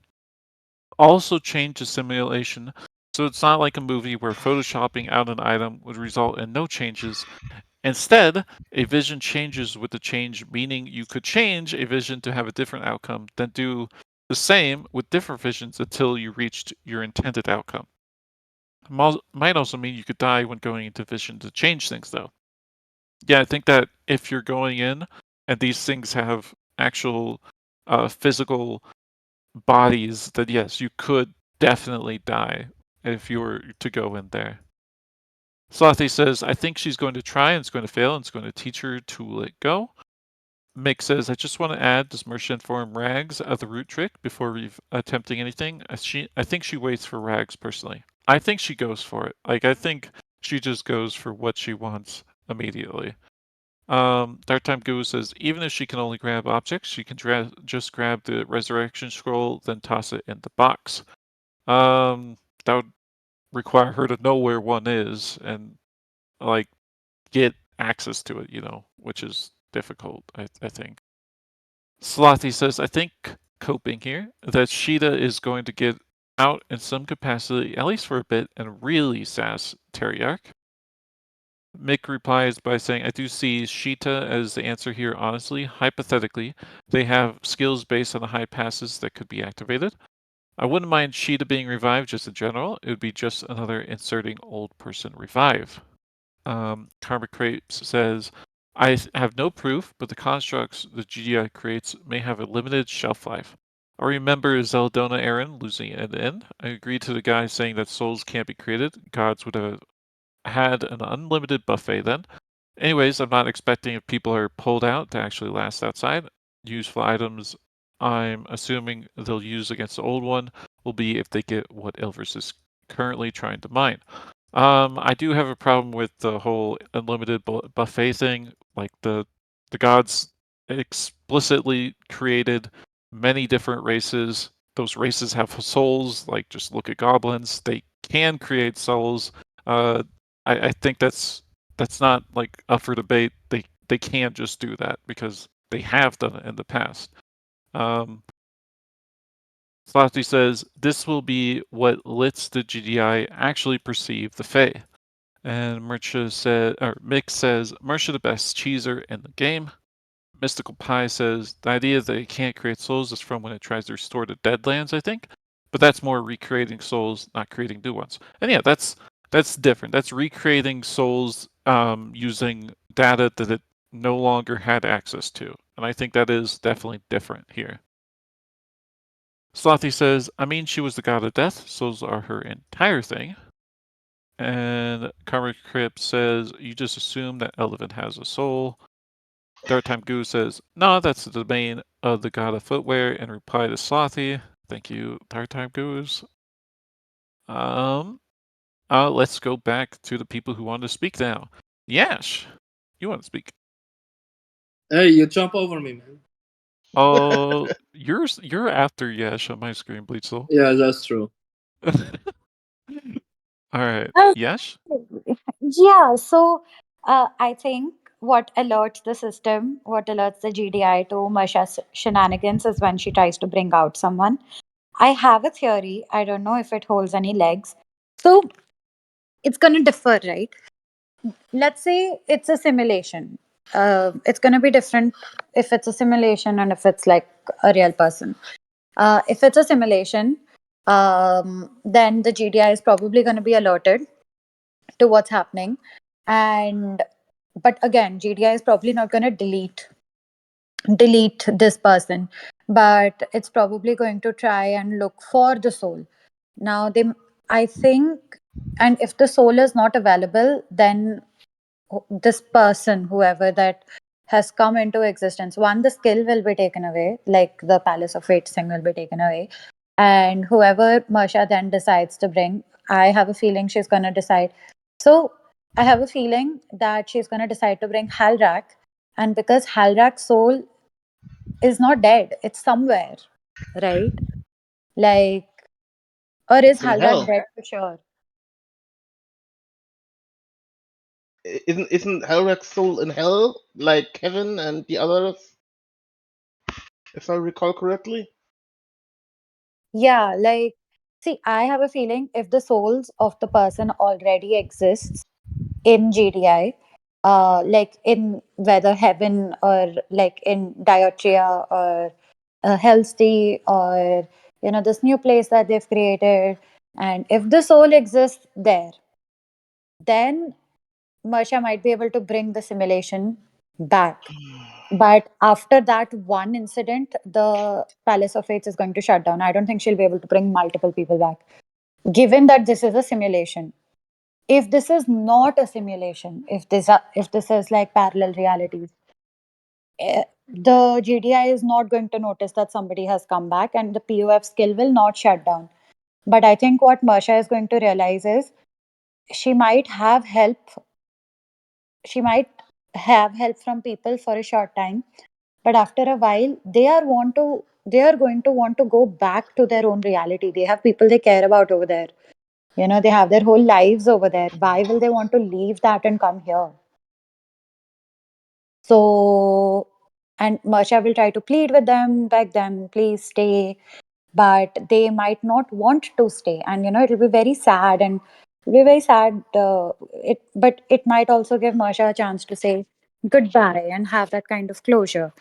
also changed the simulation, so it's not like a movie where photoshopping out an item would result in no changes. Instead, a vision changes with the change, meaning you could change a vision to have a different outcome, then do the same with different visions until you reached your intended outcome. Might also mean you could die when going into vision to change things, though. Yeah, I think that if you're going in and these things have actual physical bodies, then yes, you could definitely die if you were to go in there. Slothy says, I think she's going to try and it's going to fail and it's going to teach her to let go. Mick says, I just want to add, does Mercia inform Rags of the root trick before attempting anything? I think she waits for Rags personally. I think she goes for it. Like, I think she just goes for what she wants immediately. Dark Time Goo says, even if she can only grab objects, she can just grab the resurrection scroll, then toss it in the box. That would require her to know where one is and, like, get access to it, which is difficult, I think. Slothy says, I think coping here, that Sheeta is going to get out in some capacity, at least for a bit, and really sass Teriarch. Mick replies by saying, I do see Sheeta as the answer here, honestly. Hypothetically, they have skills based on the high passes that could be activated. I wouldn't mind Sheeta being revived just in general. It would be just another inserting old person revive. Karma Crepes says, I have no proof, but the constructs the GDI creates may have a limited shelf life. I remember Zeldona Aaron losing an end. I agree to the guy saying that souls can't be created. Gods would have had an unlimited buffet then. Anyways, I'm not expecting if people are pulled out to actually last outside. Useful items I'm assuming they'll use against the old one will be if they get what Ilvers is currently trying to mine. I do have a problem with the whole unlimited buffet thing. Like the gods explicitly created many different races. Those races have souls. Like just look at goblins; they can create souls. I think that's not like up for debate. They can't just do that because they have done it in the past. Slothy says this will be what lets the GDI actually perceive the Fae. And Mick says, Mercia the best cheeser in the game. Mystical Pie says, the idea that it can't create souls is from when it tries to restore the Deadlands, I think. But that's more recreating souls, not creating new ones. And yeah, that's That's different. That's recreating souls using data that it no longer had access to. And I think that is definitely different here. Slothy says, I mean, she was the god of death. Souls are her entire thing. And Karma Crypt says, you just assume that Elevin has a soul. Dark Time Goo says, no, that's the domain of the god of footwear, in reply to Slothy. Thank you, Dark Time Goos. Let's go back to the people who want to speak now. Yash, you want to speak? Hey, you jump over me, man. Oh, you're after Yash on my screen, Bleachsoul. Yeah, that's true. All right, Uh, Yash? Yeah, so I think what alerts the system, what alerts the GDI to Marsha's shenanigans is when she tries to bring out someone. I have a theory. I don't know if it holds any legs. So it's going to differ, right? Let's say it's a simulation. It's going to be different if it's a simulation and if it's like a real person. If it's a simulation, then the GDI is probably going to be alerted to what's happening. And but again, GDI is probably not going to delete this person, but it's probably going to try and look for the soul. Now they, I think, and if the soul is not available, then this person, whoever that has come into existence, one, the skill will be taken away, like the Palace of Fate thing will be taken away, and whoever Marsha then decides to bring, I have a feeling she's going to decide. So I have a feeling that she's going to decide to bring Halrak, and because Halrak's soul is not dead, it's somewhere, right? Like, or is It's in Halrak hell. dead for sure? Isn't Hellrack's soul in hell like Kevin and the others, if I recall correctly? Yeah, like, see, I have a feeling if the souls of the person already exists in GDI, like in whether heaven or like in Diotria or Hellsty or this new place that they've created, and if the soul exists there, then Marsha might be able to bring the simulation back. But after that one incident, the Palace of Fates is going to shut down. I don't think she'll be able to bring multiple people back, given that this is a simulation. If this is not a simulation, if this is like parallel realities, the GDI is not going to notice that somebody has come back, and the POF skill will not shut down. But I think what Marsha is going to realize is she might have help. She might have help from people for a short time, but after a while they are going to want to go back to their own reality. They have people they care about over there. They have their whole lives over there. Why will they want to leave that and come here? So, and Marsha will try to plead with them, beg them, please stay, but they might not want to stay, and it'll be very sad, and it'll be very sad. But it might also give Marsha a chance to say goodbye and have that kind of closure.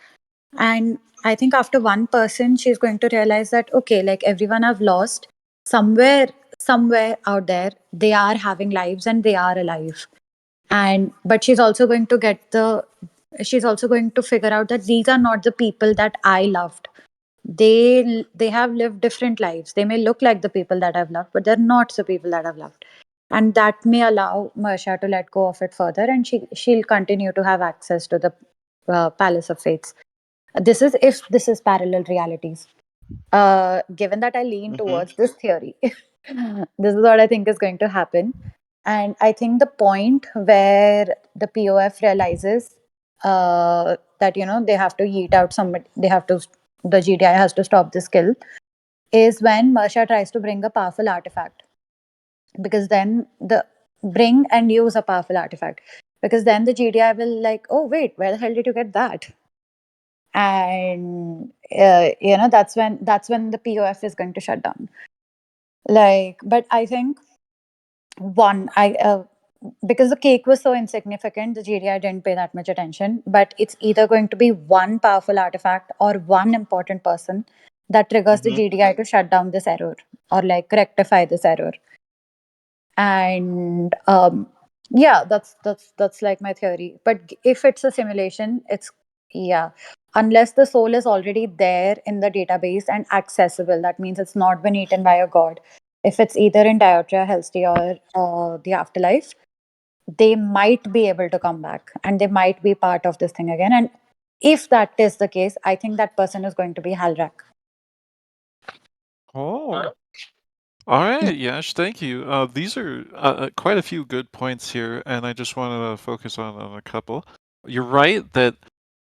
And I think after one person, she's going to realize that, okay, like everyone I've lost, somewhere out there, they are having lives and they are alive. And but she's also going to figure out that these are not the people that I loved. They have lived different lives. They may look like the people that I've loved, but they're not the people that I've loved. And that may allow Marsha to let go of it further, and she'll continue to have access to the Palace of Fates. This is if this is parallel realities. Given that I lean Mm-hmm. towards this theory, this is what I think is going to happen. And I think the point where the POF realizes that they have to yeet out somebody, the GDI has to stop the skill, is when Marsha tries to bring a powerful artifact. Because then the bring and use a powerful artifact. Because then the GDI will like, oh wait, where the hell did you get that? And that's when the POF is going to shut down. Like, but I think one, I because the cake was so insignificant, the GDI didn't pay that much attention. But it's either going to be one powerful artifact or one important person that triggers the Mm-hmm. GDI to shut down this error or like rectify this error. And yeah, that's like my theory. But if it's a simulation, it's, yeah, unless the soul is already there in the database and accessible, that means it's not been eaten by a god. If it's either in Diotria, Helsty, or the afterlife, they might be able to come back and they might be part of this thing again. And if that is the case, I think that person is going to be Halrak. Oh. All right, Yash, thank you. These are quite a few good points here, and I just wanted to focus on a couple. You're right that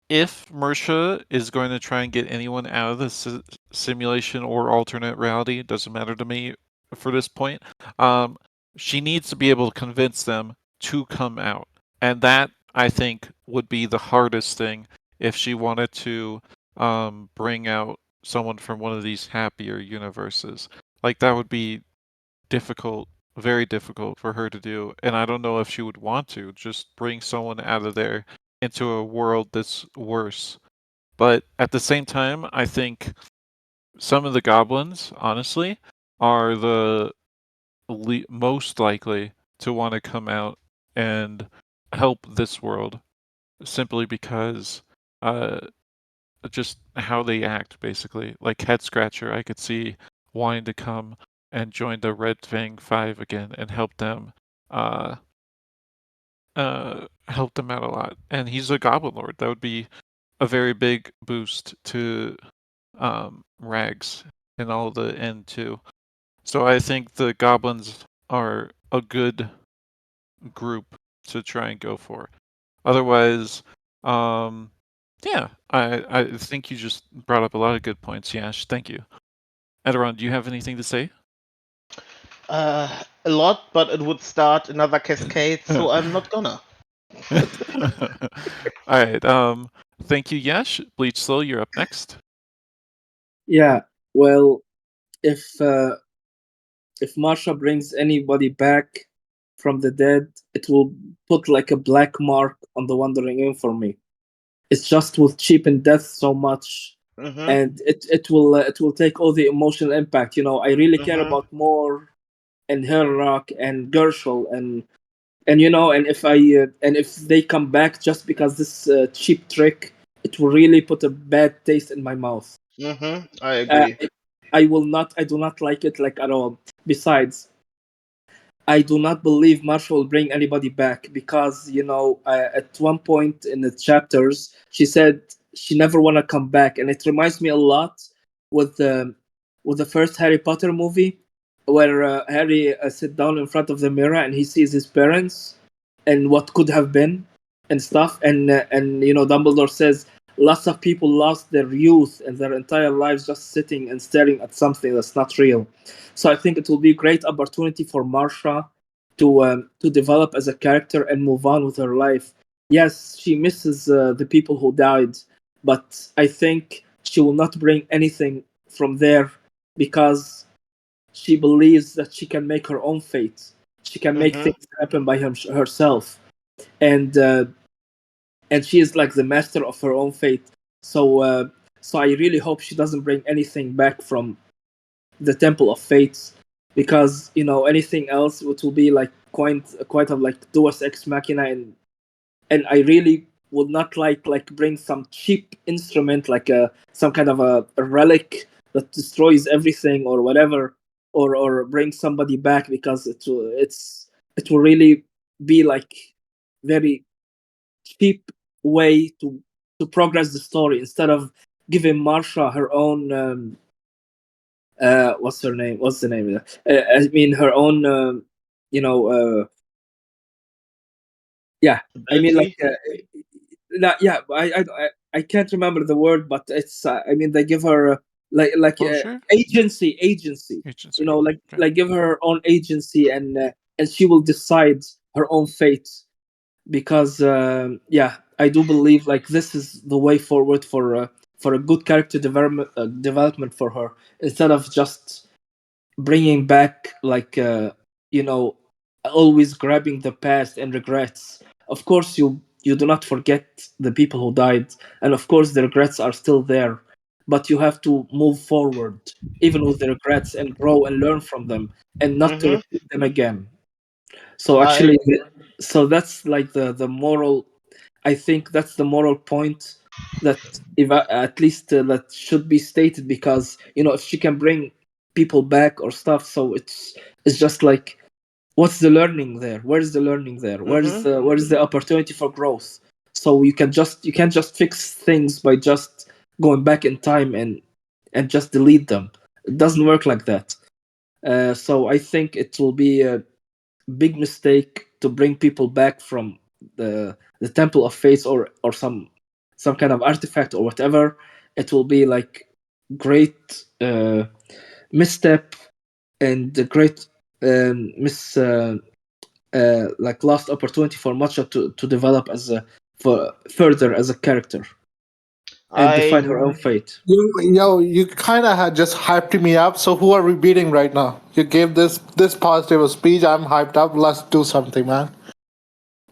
if Mersha is going to try and get anyone out of the simulation or alternate reality, it doesn't matter to me for this point, she needs to be able to convince them to come out. And that, I think, would be the hardest thing if she wanted to bring out someone from one of these happier universes. Like, that would be difficult, very difficult for her to do. And I don't know if she would want to just bring someone out of there into a world that's worse. But at the same time, I think some of the goblins, honestly, are the most likely to want to come out and help this world simply because just how they act, basically. Like Head Scratcher, I could see wanting to come and join the Red Fang 5 again and uh, help them out a lot. And he's a Goblin Lord. That would be a very big boost to Rags and all the end too. So I think the Goblins are a good group to try and go for. Otherwise, yeah, I think you just brought up a lot of good points, Yash. Thank you. Edoron, do you have anything to say? A lot, but it would start another cascade, so I'm not gonna. All right. Thank you, Yash. Bleach Slow, you're up next. Yeah, well, if Marsha brings anybody back from the dead, it will put like a black mark on the Wandering Inn for me. It's just will cheapen death so much, Mm-hmm. and it will take all the emotional impact. You know, I really care about Moore and Herrock and Gershel and you know, and if they come back just because this cheap trick, it will really put a bad taste in my mouth. Mm-hmm. I Uh, agree. I do not like it like at all. Besides, I do not believe Marshall will bring anybody back because you know at one point in the chapters she said she never want to come back, and it reminds me a lot with the first Harry Potter movie where Harry sit down in front of the mirror and he sees his parents and what could have been and stuff, and you know Dumbledore says lots of people lost their youth and their entire lives just sitting and staring at something that's not real. So I think it will be a great opportunity for Marsha to develop as a character and move on with her life. Yes, she misses the people who died, but I think she will not bring anything from there because she believes that she can make her own fate. She can make Mm-hmm. things happen by herself, and uh, and she is like the master of her own fate. So I really hope she doesn't bring anything back from the Temple of Fates, because you know anything else it will be like quite of like Deus Ex Machina, and I really would not like bring some cheap instrument like some kind of a relic that destroys everything or whatever, or bring somebody back because it will really be like very cheap way to progress the story instead of giving Marsha her own what's her name? What's the name? I mean, her own, you know, yeah. I mean, like, Ability. yeah. I can't remember the word, but it's. I mean, they give her Closure? agency. You Agency. know, Okay. like give her her own agency, and she will decide her own fate. Because yeah, I do believe like this is the way forward for a good character development for her instead of just bringing back like you know always grabbing the past and regrets. Of course you do not forget the people who died, and of course the regrets are still there, but you have to move forward even with the regrets and grow and learn from them and not to Mm-hmm. repeat them again. So actually, so that's like the moral. I think that's the moral point that if at least that should be stated, because if she can bring people back or stuff, so it's just like, what's the learning there? Where is the learning there? Where is the opportunity for growth? So you can't just fix things by just going back in time and just delete them. It doesn't work like that. So I think it will be a big mistake to bring people back from the Temple of Fates or some kind of artifact or whatever. It will be like great misstep and a great like lost opportunity for Matcha to develop further as a character and define her own fate. You kind of had just hyped me up. So who are we beating right now? You gave this positive a speech. I'm hyped up. Let's do something, man.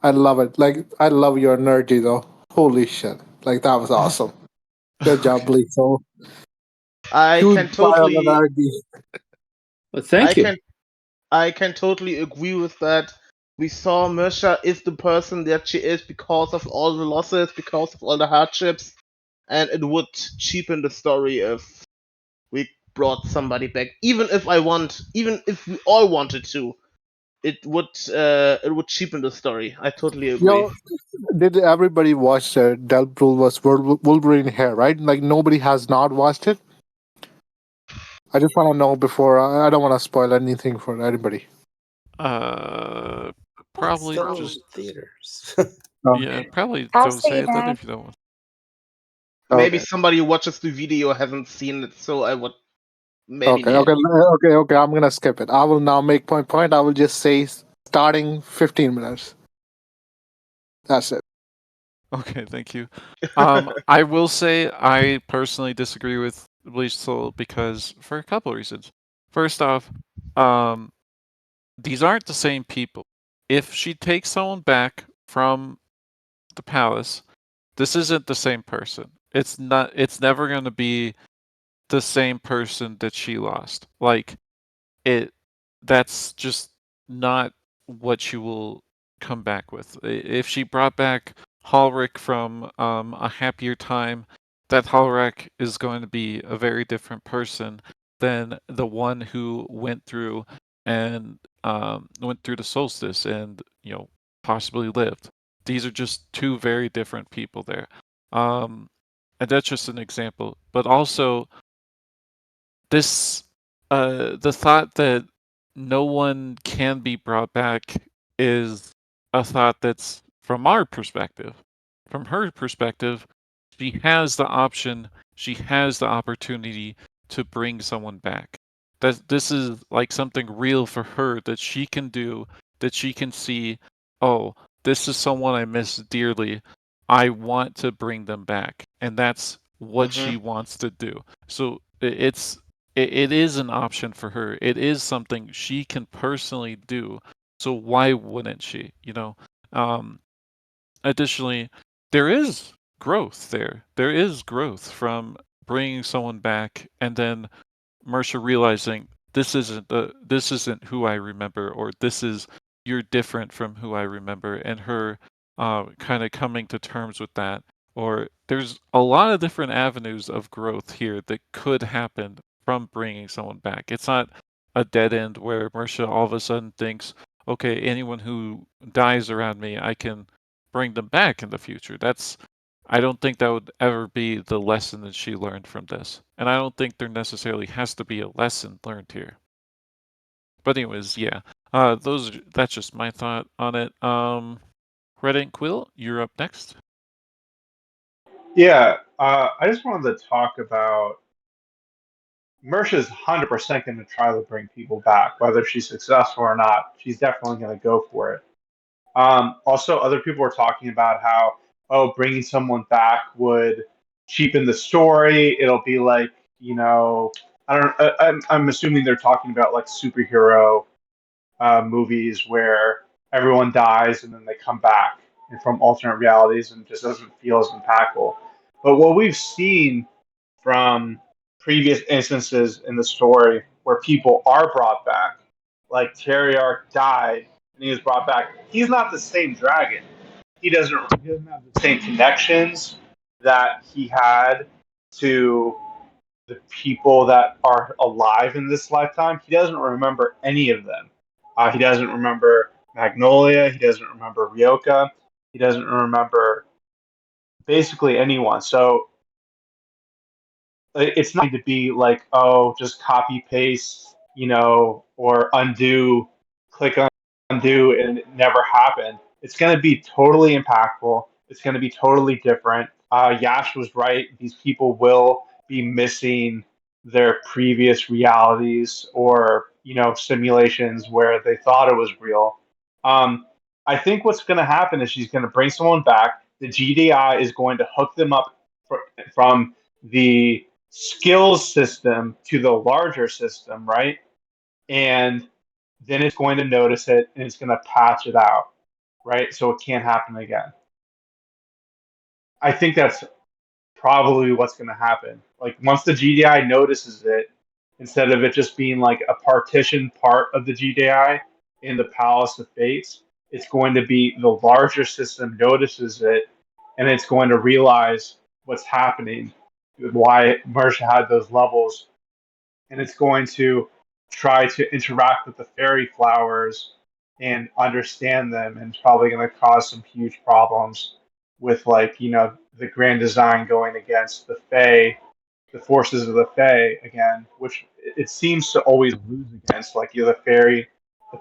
I love it. Like, I love your energy, though. Holy shit! Like, that was awesome. Good job, Bleak. So I huge can pile of totally, energy. But thank you. I can totally agree with that. We saw Mersha is the person that she is because of all the losses, because of all the hardships, and it would cheapen the story if we brought somebody back. Even if we all wanted to, it would cheapen the story. I totally agree. Yo, did everybody watch Deadpool vs. Wolverine here, right? Like, nobody has not watched it? I just want to know before. I don't want to spoil anything for anybody. Probably Still just in theaters. yeah, probably I'll don't say say it then that. if you don't want. Maybe Okay. somebody who watches the video hasn't seen it, so I would maybe Okay, need okay, it. okay. I'm gonna skip it. I will now make my point. I will just say starting 15 minutes. That's it. Okay, thank you. I will say I personally disagree with Bleach Soul because for a couple of reasons. First off, these aren't the same people. If she takes someone back from the palace, this isn't the same person. It's not. It's never going to be the same person that she lost. Like it. That's just not what you will come back with. If she brought back Halric from a happier time, that Halric is going to be a very different person than the one who went through and went through the solstice and possibly lived. These are just two very different people there, um, and that's just an example. But also, this the thought that no one can be brought back is a thought that's from our perspective. From her perspective, she has the option, she has the opportunity to bring someone back. That this is like something real for her that she can do, that she can see, oh, this is someone I miss dearly. I want to bring them back. And that's what she wants to do. So it is an option for her. It is something she can personally do. So why wouldn't she? Um, Additionally, there is growth there. There is growth from bringing someone back and then Mersha realizing this isn't who I remember, or you're different from who I remember, and her kind of coming to terms with that. Or there's a lot of different avenues of growth here that could happen from bringing someone back. It's not a dead end where Mersha all of a sudden thinks, okay, anyone who dies around me, I can bring them back in the future. I don't think that would ever be the lesson that she learned from this. And I don't think there necessarily has to be a lesson learned here. But anyways, yeah. That's just my thought on it. Red Ink Quill, you're up next. Yeah, I just wanted to talk about Mersha's 100% going to try to bring people back, whether she's successful or not. She's definitely going to go for it. Also, other people were talking about how, bringing someone back would cheapen the story. It'll be like, I don't. I'm assuming they're talking about like superhero movies where everyone dies and then they come back and from alternate realities and just doesn't feel as impactful. But what we've seen from previous instances in the story where people are brought back, like Terriarch died and he was brought back. He's not the same dragon. He doesn't have the same connections that he had to the people that are alive in this lifetime. He doesn't remember any of them. He doesn't remember Magnolia. He doesn't remember Ryoka. He doesn't remember basically anyone. So it's not going to be like, oh, just copy paste, or undo, click on undo, and it never happened. It's going to be totally impactful. It's going to be totally different. Yash was right. These people will be missing their previous realities or simulations where they thought it was real. I think what's going to happen is she's going to bring someone back. The GDI is going to hook them up from the skills system to the larger system, right? And then it's going to notice it and it's going to patch it out, right? So it can't happen again. I think that's probably what's going to happen. Like once the GDI notices it, instead of it just being like a partition part of the GDI in the Palace of Fates, it's going to be the larger system notices it and it's going to realize what's happening, why Moerchen had those levels, and it's going to try to interact with the fairy flowers and understand them, and it's probably going to cause some huge problems with the grand design going against the Fae, the forces of the Fae again, which it seems to always lose against. Like the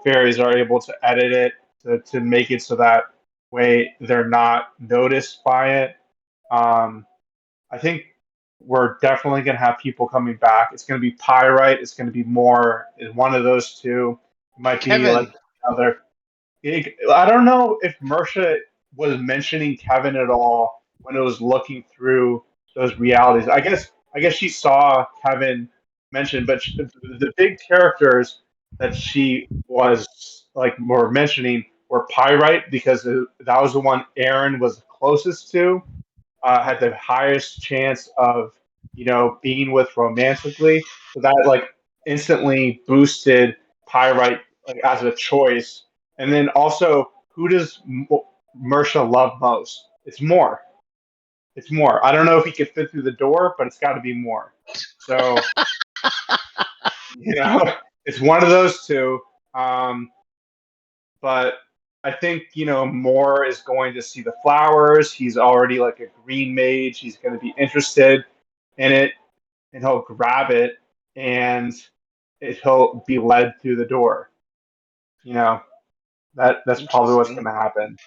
fairies are able to edit it to make it so that way they're not noticed by it. I think we're definitely going to have people coming back. It's going to be Pyrite. It's going to be more in one of those two. It might be Kevin. like another. I don't know if Moerchen was mentioning Kevin at all when it was looking through those realities. I guess she saw Kevin mentioned, but the big characters that she was more mentioning were Pyrite because that was the one Aaron was closest to, had the highest chance of being with romantically. So that instantly boosted Pyrite as a choice. And then also, who does Moerchen love most? It's more. It's more. I don't know if he could fit through the door, but it's got to be more. So it's one of those two. But I think Moore is going to see the flowers. He's already like a green mage. He's going to be interested in it, and he'll grab it, and he'll be led through the door. That's probably what's going to happen.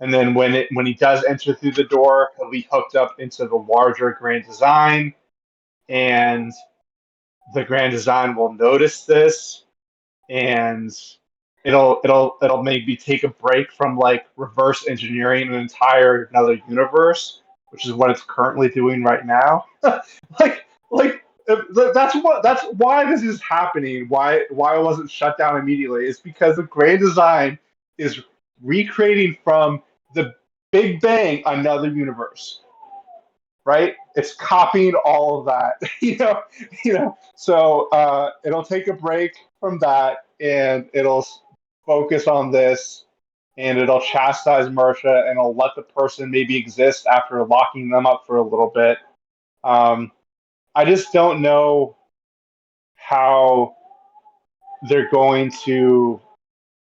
And then when he does enter through the door, he'll be hooked up into the larger grand design, and the grand design will notice this, and it'll maybe take a break from reverse engineering an entire another universe, which is what it's currently doing right now. That's why this is happening. Why it wasn't shut down immediately is because the grand design is recreating from the Big Bang another universe. Right? It's copying all of that, So it'll take a break from that, and it'll focus on this, and it'll chastise Moerchen, and it'll let the person maybe exist after locking them up for a little bit. I just don't know how they're going to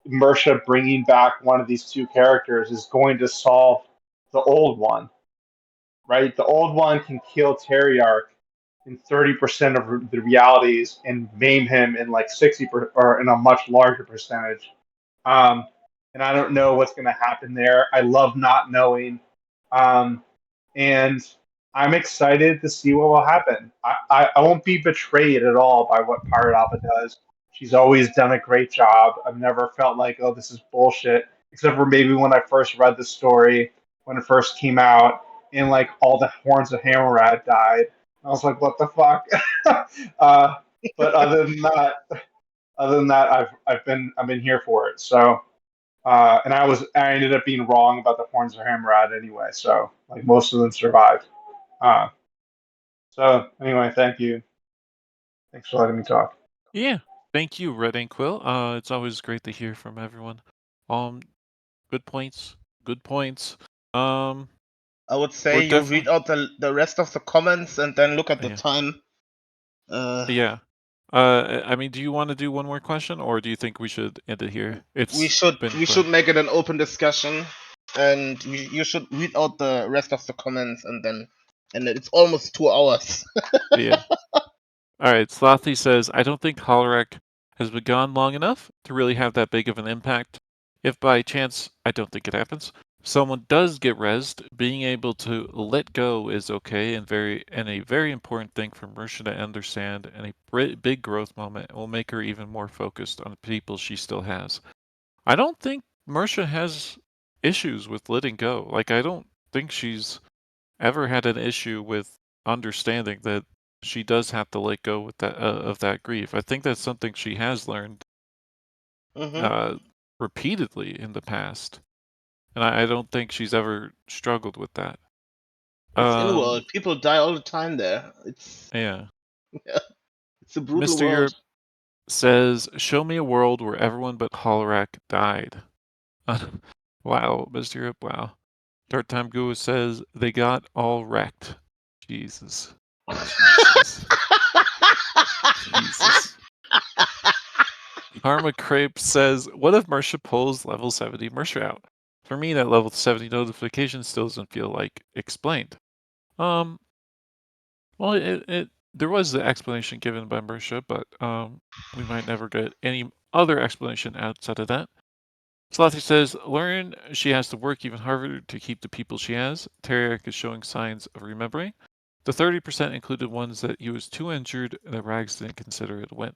Moerchen bringing back one of these two characters is going to solve the old one. Right? The old one can kill Teriarch in 30% of the realities and maim him in 60% or in a much larger percentage. And I don't know what's going to happen there. I love not knowing. And I'm excited to see what will happen. I won't be betrayed at all by what Pirate Alpha does. She's always done a great job. I've never felt like, oh, this is bullshit, except for maybe when I first read the story, when it first came out, and all the horns of Hammerad died. I was like, what the fuck? But other than that, I've been here for it. So, and I ended up being wrong about the horns of Hammerad anyway. So most of them survived. So anyway, thank you. Thanks for letting me talk. Yeah. Thank you, Red Ink Quill. It's always great to hear from everyone. Good points. Good points. I would say We're you definitely- read out the rest of the comments and then look at the Yeah. time. Yeah. I mean, do you want to do one more question, or do you think we should end it here? We should make it an open discussion, and you should read out the rest of the comments, and it's almost 2 hours. Yeah. All right. Slothy says, I don't think Holorek has been gone long enough to really have that big of an impact. If by chance, I don't think it happens, someone does get rezzed, being able to let go is okay and a very important thing for Mercia to understand, and a big growth moment will make her even more focused on the people she still has. I don't think Mercia has issues with letting go. Like, I don't think she's ever had an issue with understanding that she does have to let go with that of that grief. I think that's something she has learned repeatedly in the past, and I don't think she's ever struggled with that. It's in-world. People die all the time there. It's it's a brutal Mr. world. Europe says, "Show me a world where everyone but Holorek died." Wow, Mr. Europe, wow. Dark Time Guru says, "They got all wrecked." Jesus. Jesus. Karma Crepe says, what if Mercia pulls level 70 Mercia out? For me, that level 70 notification still doesn't feel like explained. Well, there was the explanation given by Mercia, but we might never get any other explanation outside of that. Slothy says, learn she has to work even harder to keep the people she has. Teriak is showing signs of remembering. The 30% included ones that he was too injured and that Rags didn't consider it a win.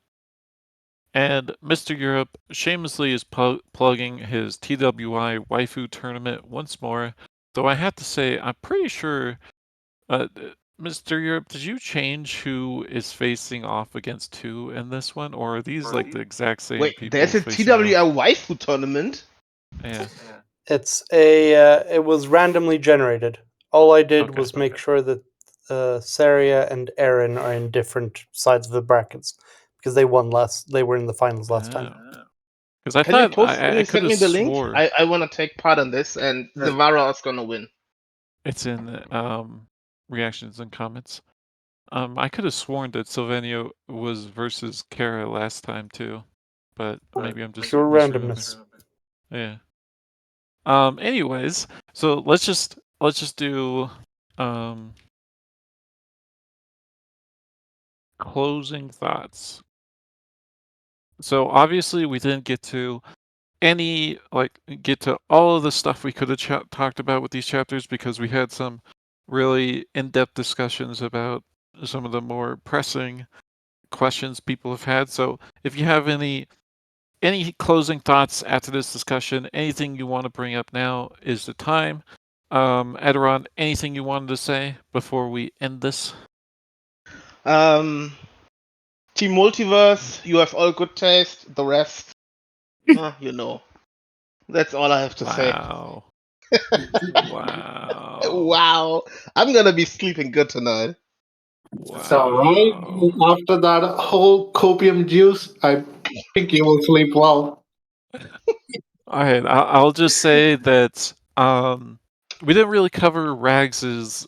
And Mr. Europe shamelessly is plugging his TWI waifu tournament once more, though I have to say, I'm pretty sure, Mr. Europe, did you change who is facing off against who in this one, or are these like the exact same Wait, people there's a facing TWI off? waifu tournament? Yeah. It's it was randomly generated. All I did was make sure that Saria and Aaron are in different sides of the brackets because they won last. They were in the finals last time. Because I Can you thought can I you could send me have the link? swore I want to take part in this, and Zavara is gonna win. it's in reactions and comments. I could have sworn that Sylvanio was versus Kara last time too, but maybe I'm just Pure randomness. Yeah. Anyways, so let's just do closing thoughts. So obviously we didn't get to all of the stuff we could have talked about with these chapters because we had some really in-depth discussions about some of the more pressing questions people have had. So if you have any closing thoughts after this discussion, anything you want to bring up now is the time. Aderon, anything you wanted to say before we end this? Team Multiverse, you have all good taste. The rest, you know. That's all I have to say. Wow. Wow. I'm gonna be sleeping good tonight. So right after that whole copium juice, I think you will sleep well. All right, I'll just say that we didn't really cover Rags's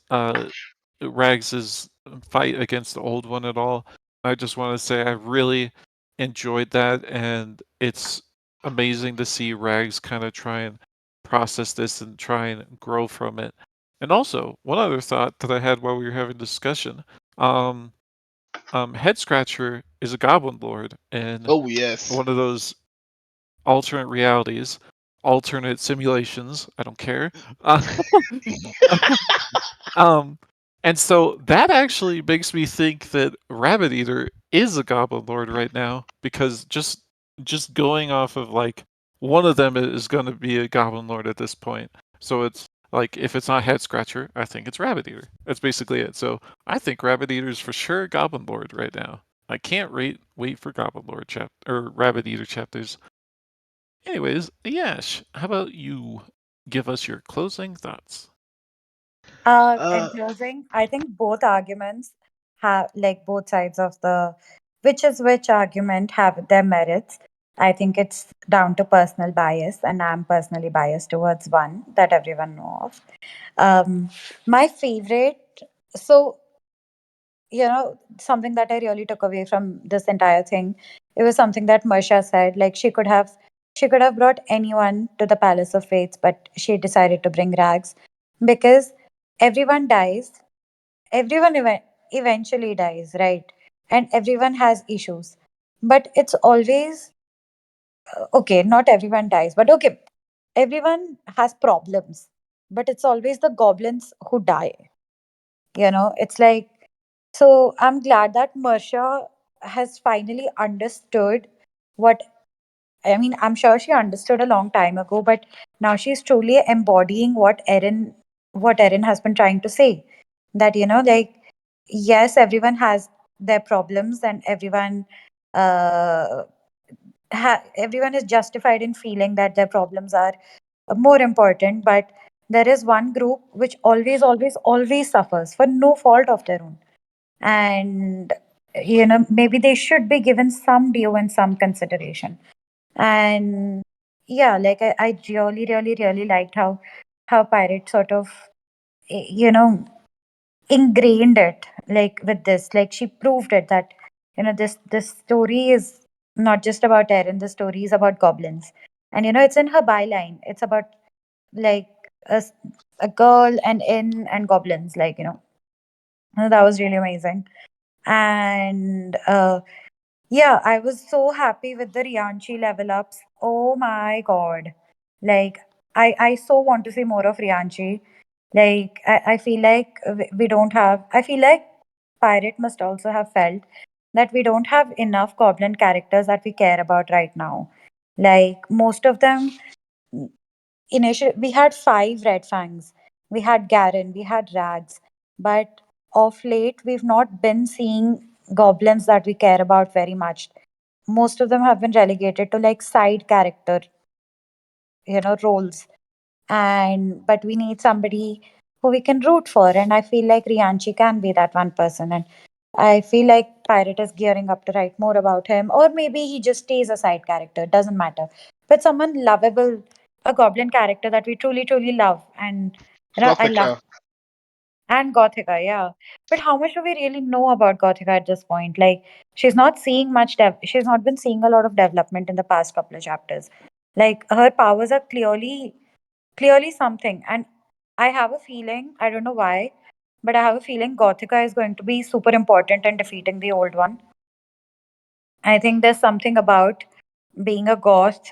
fight against the old one at all. I just want to say I really enjoyed that, and it's amazing to see Rags kind of try and process this and try and grow from it. And also, one other thought that I had while we were having discussion, Head Scratcher is a Goblin Lord, and Oh yes. one of those alternate realities, alternate simulations. I don't care. And so that actually makes me think that Rabbit Eater is a Goblin Lord right now because just going off of like one of them is going to be a Goblin Lord at this point. So it's like if it's not Head Scratcher, I think it's Rabbit Eater. That's basically it. So I think Rabbit Eater is for sure Goblin Lord right now. I can't wait for Goblin Lord or Rabbit Eater chapters. Anyways, Yash, how about you give us your closing thoughts? In closing, I think both arguments have, like, both sides of the which is which argument have their merits. I think it's down to personal bias, and I'm personally biased towards one that everyone know of. My favorite, so something that I really took away from this entire thing, it was something that Marsha said. Like she could have brought anyone to the Palace of Fates, but she decided to bring Rags because everyone dies. Everyone eventually dies, right? And everyone has issues, but it's always okay. Not everyone dies, but okay, everyone has problems, but it's always the goblins who die. It's like, so I'm glad that Marsha has finally understood what, I mean, I'm sure she understood a long time ago, but now she's truly embodying what Erin has been trying to say. That, like, yes, everyone has their problems, and uh everyone is justified in feeling that their problems are more important, but there is one group which always, always, always suffers for no fault of their own. And maybe they should be given some due and some consideration. And yeah, like I really, really, really liked how Pirate sort of you know ingrained it, like with this, like she proved it that this story is not just about Erin. The story is about goblins, and it's in her byline. It's about, like, a girl and in and goblins, like, that was really amazing. And yeah, I was so happy with the Rianchi level ups. Oh my god. Like, I so want to see more of Rianchi. Like, I feel like we don't have, I feel like Pirate must also have felt that we don't have enough goblin characters that we care about right now. Like, most of them, initially, we had five Red Fangs, we had Garen, we had Rags, but of late, we've not been seeing goblins that we care about very much. Most of them have been relegated to like side character, roles. And but we need somebody who we can root for, and I feel like Rianchi can be that one person. And I feel like Pirate is gearing up to write more about him, or maybe he just stays a side character, doesn't matter. But someone lovable, a goblin character that we truly, truly love. And I love. Gothica. And Gothica, yeah. But how much do we really know about Gothica at this point? Like, she's not seeing much she's not been seeing a lot of development in the past couple of chapters. Like, her powers are clearly something. And I have a feeling, I don't know why, but I have a feeling Gothica is going to be super important in defeating the old one. I think there's something about being a goth,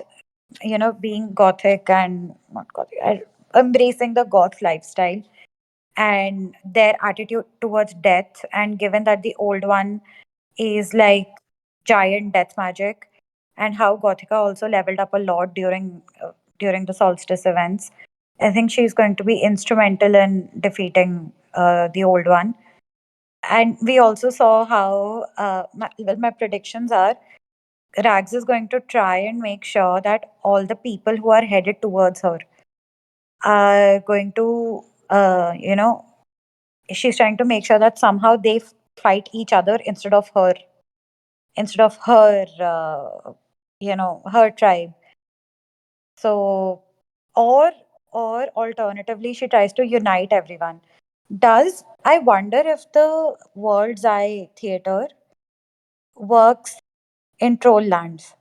being gothic and not gothic, embracing the goth lifestyle and their attitude towards death. And given that the old one is like giant death magic, and how Gothica also leveled up a lot during the solstice events, I think she's going to be instrumental in defeating the old one. And we also saw how my predictions are Rags is going to try and make sure that all the people who are headed towards her are going to she's trying to make sure that somehow they fight each other instead of her tribe. So, or alternatively, she tries to unite everyone. Does I wonder if the World's Eye Theater works in troll lands?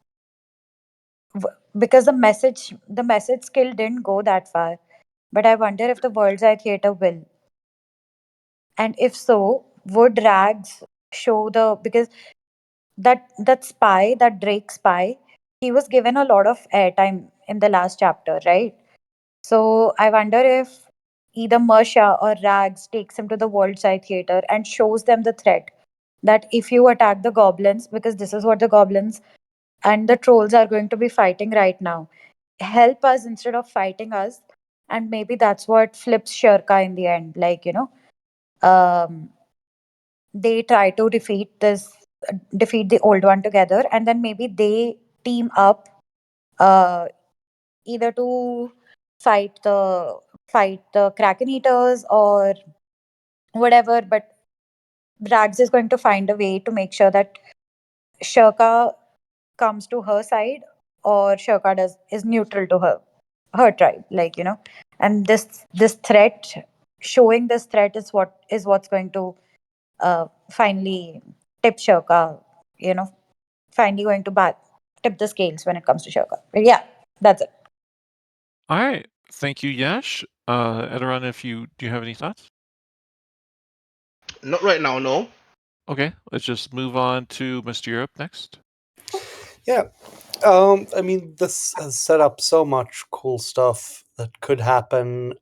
Because the message skill didn't go that far, but I wonder if the World's Eye Theater will. And if so, would Rags show the, because that spy, that Drake spy, he was given a lot of airtime in the last chapter, right? So I wonder if either Mersha or Rags takes him to the World Side Theater and shows them the threat that if you attack the goblins, because this is what the goblins and the trolls are going to be fighting right now, help us instead of fighting us. And maybe that's what flips Shirka in the end. Like, um, they try to defeat the old one together, and then maybe they team up, uh, either to fight the fight the Kraken Eaters or whatever. But Rags is going to find a way to make sure that Shirka comes to her side, or Shirka is neutral to her tribe, like, and this threat, showing this threat is what's going to finally tip Shirka, you know finally going to tip the scales when it comes to Shirka. But yeah, that's it. All right. Thank you, Yash. Edoran, do you have any thoughts? Not right now, no. Okay, let's just move on to Mr. Europe next. Yeah. I mean, this has set up so much cool stuff that could happen.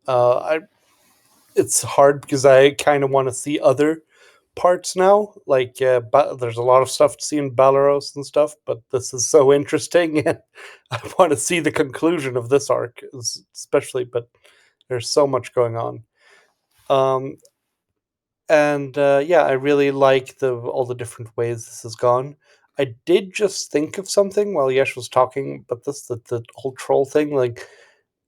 It's hard because I kind of want to see other parts now. Like, there's a lot of stuff to see in Balaros and stuff, but this is so interesting, and I want to see the conclusion of this arc, especially. But there's so much going on. And yeah, I really like all the different ways this has gone. I did just think of something while Yesh was talking, but the whole troll thing. Like,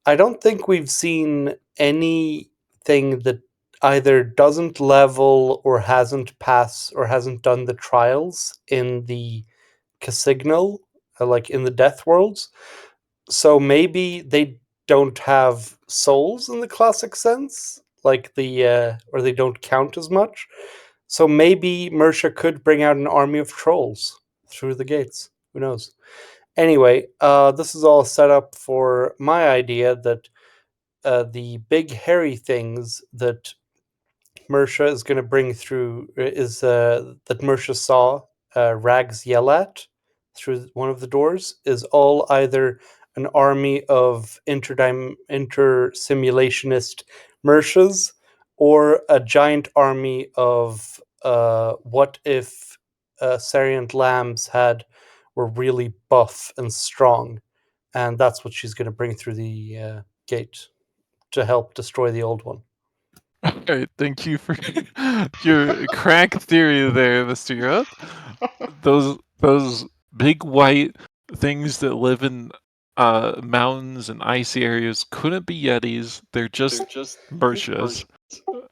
I don't think we've seen anything that either doesn't level or hasn't passed or hasn't done the trials in the Casignal, like in the Death Worlds. So maybe they don't have souls in the classic sense, like or they don't count as much. So maybe Mersha could bring out an army of trolls through the gates. Who knows? Anyway, this is all set up for my idea that the big hairy things that Mersha is going to bring through is that Mersha saw Rags yell at through one of the doors is all either an army of inter-simulationist Mershas or a giant army of what if Sarient lambs were really buff and strong, and that's what she's going to bring through the gate to help destroy the old one. All right, thank you for your crack theory there, Mr. Europe. Those big white things that live in mountains and icy areas couldn't be Yetis. They're just Mershas.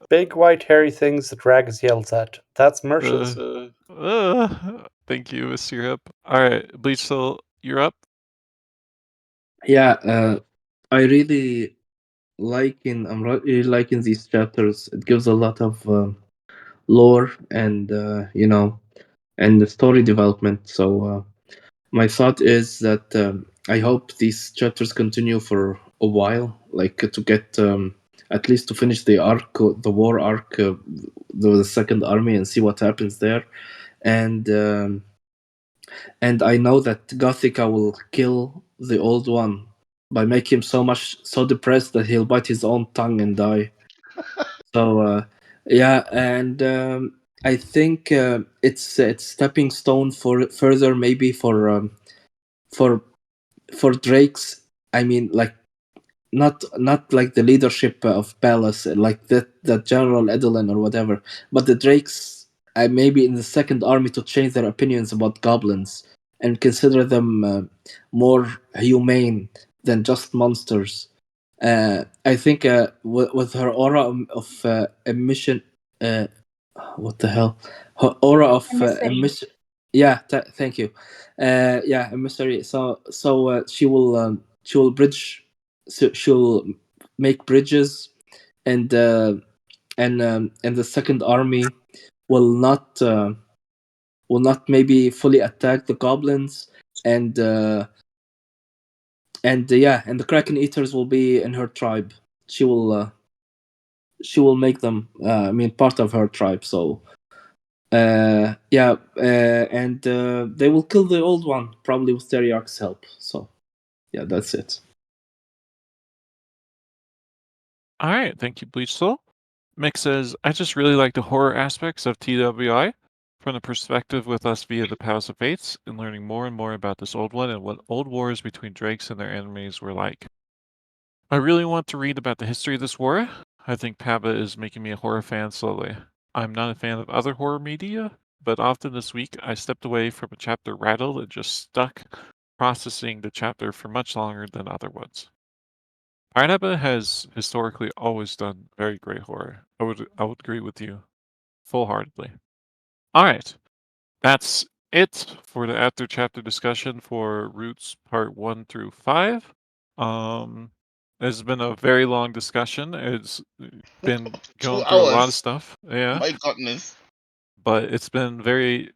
Big white hairy things that Rags yells at. That's Mersha's. Thank you, Mr. Europe. All right, Bleach Soul, you're up. Yeah, I really I'm really liking these chapters. It gives a lot of lore and and the story development. So my thought is that I hope these chapters continue for a while, like to get at least to finish the arc, the war arc, the second army, and see what happens there. And I know that Gothica will kill the old one by making him so depressed that he'll bite his own tongue and die. So yeah, and I think it's stepping stone for further, maybe for Drake's. I mean, like not like the leadership of Palace, like that General Edelin or whatever, but the Drakes maybe in the second army to change their opinions about goblins and consider them more humane than just monsters. I think with her aura of emission, what the hell? Her aura of Emissary. emission. Yeah, thank you. Yeah, emissary. So she will bridge. So she'll make bridges, and and the second army will not maybe fully attack the goblins, and yeah, and the Kraken Eaters will be in her tribe. She will make them I mean part of her tribe. So yeah, and they will kill the old one probably with Teriarch's help. So yeah, that's it. All right, thank you, Bleach Soul. Mick says, I just really like the horror aspects of TWI from the perspective with us via the Palace of Fates and learning more and more about this old one and what old wars between drakes and their enemies were like. I really want to read about the history of this war. I think Paba is making me a horror fan slowly. I'm not a fan of other horror media, but often this week I stepped away from a chapter rattled and just stuck processing the chapter for much longer than other ones. Arnaba has historically always done very great horror. I would agree with you full-heartedly. All right, that's it for the after chapter discussion for Roots Part 1 through 5. It's been a very long discussion. It's been 2 going through a lot of hours. stuff. Yeah. My goodness. But it's been great.